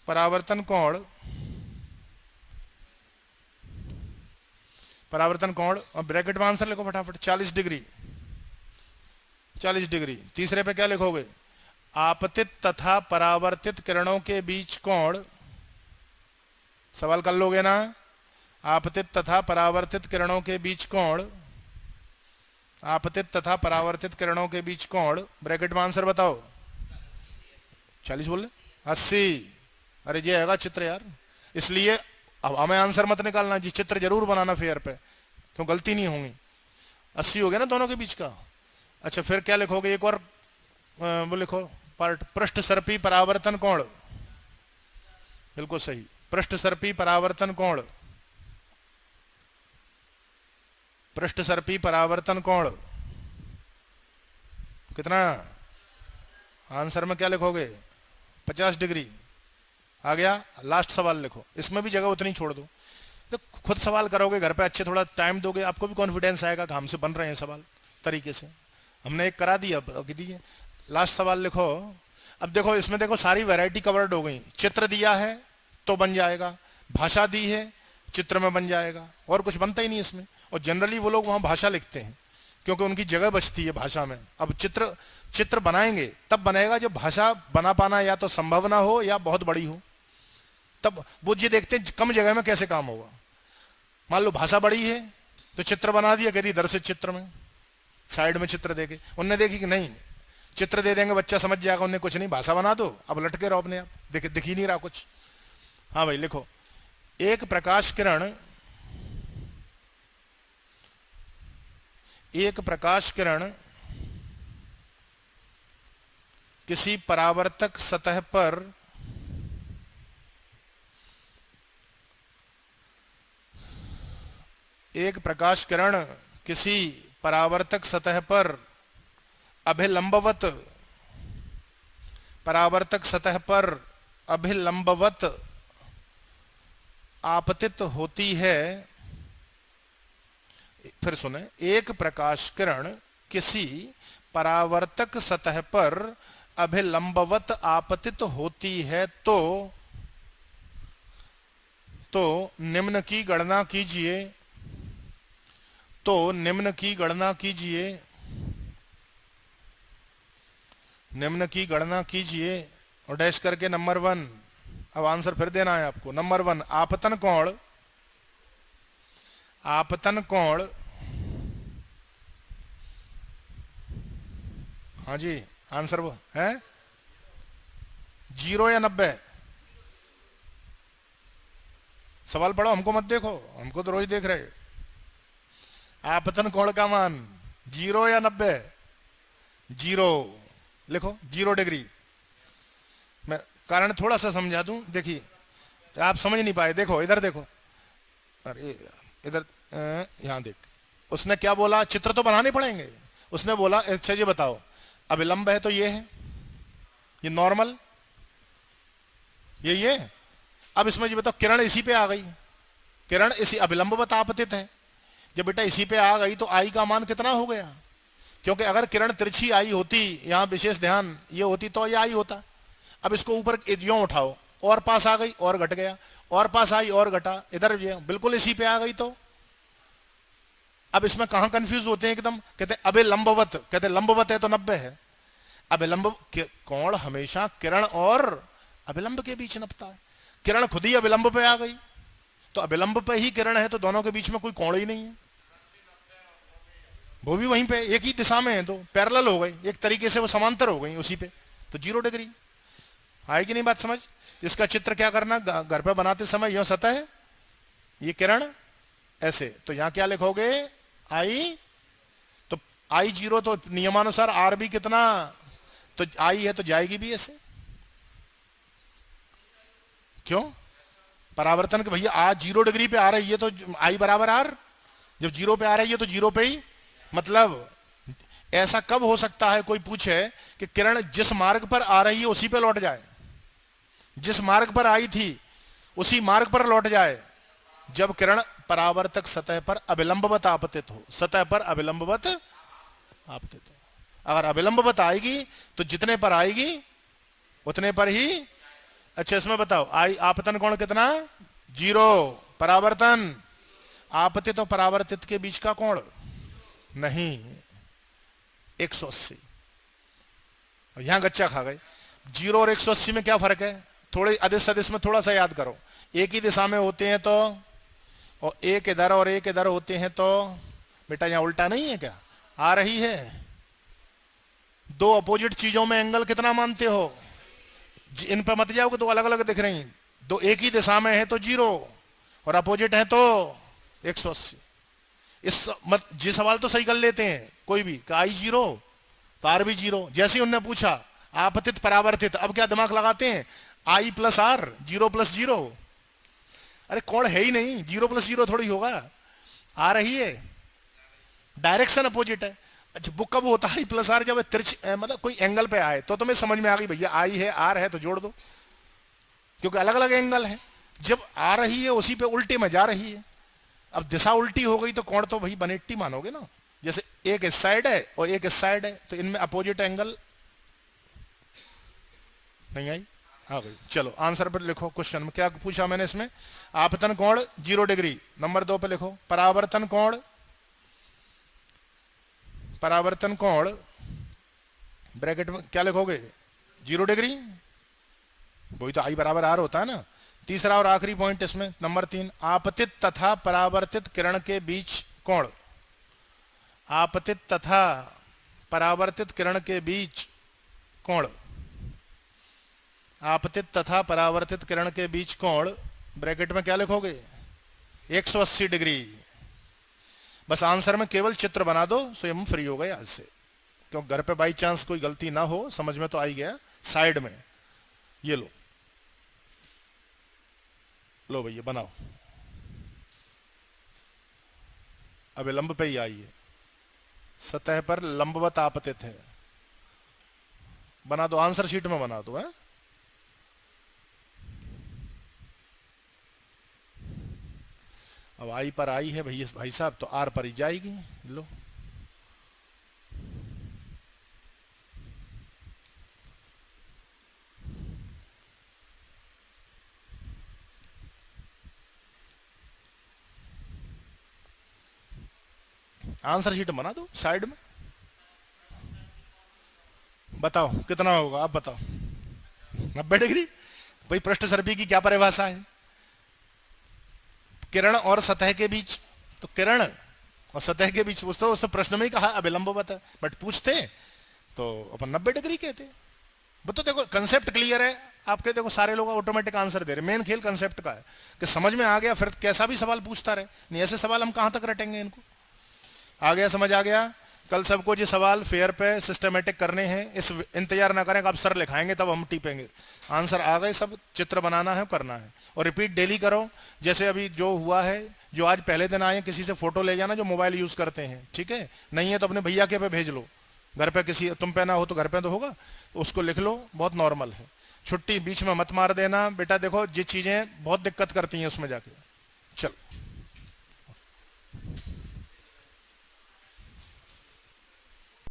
परावर्तन कोण, परावर्तन कोण, और ब्रैकेट में आंसर लिखो फटाफट, 40 डिग्री, 40 डिग्री। तीसरे पे क्या लिखोगे, आपतित तथा परावर्तित किरणों के बीच कोण, सवाल कर लोगे ना, आपतित तथा परावर्तित किरणों के बीच कोण, आपतित तथा परावर्तित किरणों के बीच कोण, ब्रैकेट में आंसर बताओ, 40 बोले, 80। अरे ये आएगा चित्र यार, इसलिए अब हमें आंसर मत निकालना जी, चित्र जरूर बनाना फेयर पे, क्यों गलती नहीं होंगी। 80 हो गया ना दोनों के बीच का। अच्छा फिर क्या लिखोगे, एक और वो लिखो पार्ट, पृष्ठ सर्पी परावर्तन कोण, बिल्कुल सही, पृष्ठ सर्पी परावर्तन कोण, पृष्ठ सर्पी परावर्तन कोण कितना, आंसर में क्या लिखोगे, 50 डिग्री। आ गया, लास्ट सवाल लिखो, इसमें भी जगह उतनी छोड़ दो, तो खुद सवाल करोगे घर पे, अच्छे थोड़ा टाइम दोगे, आपको भी कॉन्फिडेंस आएगा कि हमसे बन रहे हैं सवाल तरीके से। हमने एक करा दिया, अब दीजिए लास्ट सवाल लिखो। अब देखो इसमें, देखो सारी वैरायटी कवर्ड हो गई, चित्र दिया है तो बन जाएगा, भाषा दी है चित्र में बन जाएगा, और कुछ बनता ही नहीं इसमें। और जनरली वो लोग वहाँ भाषा लिखते हैं क्योंकि उनकी जगह बचती है भाषा में। अब चित्र बनाएंगे तब बनेगा जब भाषा बना पाना या तो संभव ना हो या बहुत बड़ी हो, तब वो ये देखते हैं कम जगह में कैसे काम होगा। मान लो भाषा बड़ी है तो चित्र बना दिया, करी इधर से चित्र में साइड में चित्र देके, उनने देखी कि नहीं चित्र दे देंगे बच्चा समझ जाएगा, उन्हें कुछ नहीं, भाषा बना दो, अब लटके रहो अपने आप, दिख ही नहीं रहा कुछ। हाँ भाई लिखो, एक प्रकाश किरण, एक प्रकाश किरण किसी परावर्तक सतह पर एक प्रकाश किरण किसी परावर्तक सतह पर अभिलंबवत, परावर्तक सतह पर अभिलंबवत आपतित होती है। फिर सुने, एक प्रकाश किरण किसी परावर्तक सतह पर अभिलंबवत आपतित होती है तो निम्न की गणना कीजिए, तो निम्न की गणना कीजिए, निम्न की गणना कीजिए। और डैश करके नंबर 1। अब आंसर फिर देना है आपको। नंबर 1 आपतन कोण, आपतन कोण, हाँ जी आंसर वो है 0 या 90। सवाल पढ़ो, हमको मत देखो, हमको तो रोज देख रहे। आपतन कोण का मान 0 या 90? 0 लिखो, 0 डिग्री। मैं कारण थोड़ा सा समझा दूं, देखिए आप समझ नहीं पाए, देखो इधर देखो, अरे इधर यहाँ देख, उसने क्या बोला, चित्र तो बनाने पड़ेंगे। उसने बोला अच्छा जी बताओ, अभिलंब है तो ये है, ये नॉर्मल, ये अब इसमें जी बताओ किरण इसी पे आ गई, किरण इसी अभिलंबवत आपतित है। जब बेटा इसी पे आ गई तो आई का मान कितना हो गया, क्योंकि अगर किरण तिरछी आई होती, यहाँ विशेष ध्यान ये होती तो ये आई होता। अब इसको ऊपर यूं उठाओ, और पास आ गई और घट गया, और पास आई और घटा, इधर बिल्कुल इसी पे आ गई। तो अब इसमें कहां कंफ्यूज होते हैं एकदम, कहते अबे लंबवत, कहते लंबवत है तो 90 है। अभिलंब कोण हमेशा किरण और अभिलंब के बीच नपता है, किरण खुद ही अभिलंब पे आ गई तो अभिलंब पे ही किरण है, तो दोनों के बीच में कोई कोण ही नहीं है, वो भी वहीं पे एक ही दिशा में है, तो पैरेलल हो गई, एक तरीके से वो समांतर हो गई उसी पे, तो 0 डिग्री। आएगी नहीं बात समझ? इसका चित्र क्या करना, घर पे बनाते समय यह सतह है, ये किरण ऐसे, तो यहां क्या लिखोगे आई, तो आई 0, तो नियमानुसार आर भी कितना, तो आई है तो जाएगी भी ऐसे। क्यों? परावर्तन के भैया आज 0 डिग्री पे आ रही है तो आई बराबर आर, जब 0 पे आ रही है तो 0 पे ही, मतलब ऐसा कब हो सकता है कोई पूछे कि किरण जिस मार्ग पर आ रही है उसी पे लौट जाए, जिस मार्ग पर आई थी उसी मार्ग पर लौट जाए, जब किरण परावर्तक सतह पर अभिलंबवत आपतित हो, सतह पर अभिलंबवत आपतित हो। अगर अभिलंबवत आएगी तो जितने पर आएगी उतने पर ही। अच्छा इसमें बताओ आई आपतन कोण कितना, 0, परावर्तन आपतित और परावर्तित के बीच का कोण नहीं 180। यहां गच्चा खा गए। 0 और 180 में क्या फर्क है, थोड़े अदिश सदिश में थोड़ा सा याद करो, एक ही दिशा में होते हैं तो, और एक इधर और एक इधर होते हैं तो, बेटा यहां उल्टा नहीं है क्या, आ रही है। दो अपोजिट चीजों में एंगल कितना मानते हो, इन पर मत जाओगे तो अलग अलग दिख रही, दो एक ही दिशा में है तो 0 और अपोजिट है तो 180। इस जी सवाल तो सही कर लेते हैं कोई भी, आई 0 तो आर भी 0। जैसे उनने पूछा आपतित परावर्तित, अब क्या दिमाग लगाते हैं, आई प्लस आर, 0 प्लस 0, अरे कौन है ही नहीं, 0 प्लस 0 थोड़ी होगा, आ रही है, डायरेक्शन अपोजिट है। अच्छा वो कब होता है प्लस आर, जब तिरछ मतलब कोई एंगल पे आए तो तुम्हें समझ में आ गई भैया आई है आर है तो जोड़ दो, क्योंकि अलग अलग एंगल है। जब आ रही है उसी पे उल्टे में जा रही है, अब दिशा उल्टी हो गई तो कोण तो भाई 180 मानोगे ना, जैसे एक इस साइड है और एक इस साइड है तो इनमें अपोजिट एंगल नहीं आई, आ गई। चलो आंसर पर लिखो, क्वेश्चन में क्या पूछा मैंने इसमें, आपतन कोण 0 डिग्री। नंबर 2 पे लिखो परावर्तन कोण, परावर्तन कोण ब्रैकेट में क्या लिखोगे 0 डिग्री, वही तो आई बराबर आर होता है ना। तीसरा और आखिरी पॉइंट इसमें नंबर 3, आपतित तथा परावर्तित किरण के बीच कोण, आपतित तथा परावर्तित किरण के बीच कोण, आपतित तथा परावर्तित किरण के बीच कोण ब्रैकेट में क्या लिखोगे 180 डिग्री। बस आंसर में केवल चित्र बना दो, सो हम फ्री हो गए आज से, क्योंकि घर पे बाई चांस कोई गलती ना हो, समझ में तो आई गया। साइड में ये लो, लो भैया बनाओ, अभिलंब पे ही आई है, सतह पर लंबवत आपतित है, बना दो, आंसर शीट में बना दो है। अब आई पर आई है भैया भाई साहब, तो आर पर ही जाएगी, लो आंसर शीट बना दो साइड में, बताओ कितना होगा आप बताओ। 90 डिग्री। भाई पृष्ठ सर्पी की क्या परिभाषा है? किरण और सतह के बीच। तो किरण और सतह के बीच, उसने प्रश्न में ही कहा अभिलंबवत, बट पूछते तो अपन 90 डिग्री कहते। तो देखो कंसेप्ट क्लियर है आपके, देखो सारे लोग ऑटोमेटिक आंसर दे रहे। मेन खेल कंसेप्ट का है कि समझ में आ गया, फिर कैसा भी सवाल पूछता रहे। नहीं ऐसे सवाल हम कहां तक रटेंगे इनको। आ गया, समझ आ गया। कल सबको जो सवाल फेयर पे सिस्टमेटिक करने हैं, इस इंतजार ना करें कि आप सर लिखाएंगे तब हम टीपेंगे। आंसर आ गए, सब चित्र बनाना है, करना है, और रिपीट डेली करो। जैसे अभी जो हुआ है, जो आज पहले दिन आए, किसी से फोटो ले जाना जो मोबाइल यूज करते हैं, ठीक है? नहीं है तो अपने भैया के पे भेज लो, घर पे किसी तुम पे ना हो तो घर पे तो होगा, उसको लिख लो, बहुत नॉर्मल है। छुट्टी बीच में मत मार देना बेटा, देखो ये चीजें बहुत दिक्कत करती हैं उसमें जाके। चलो।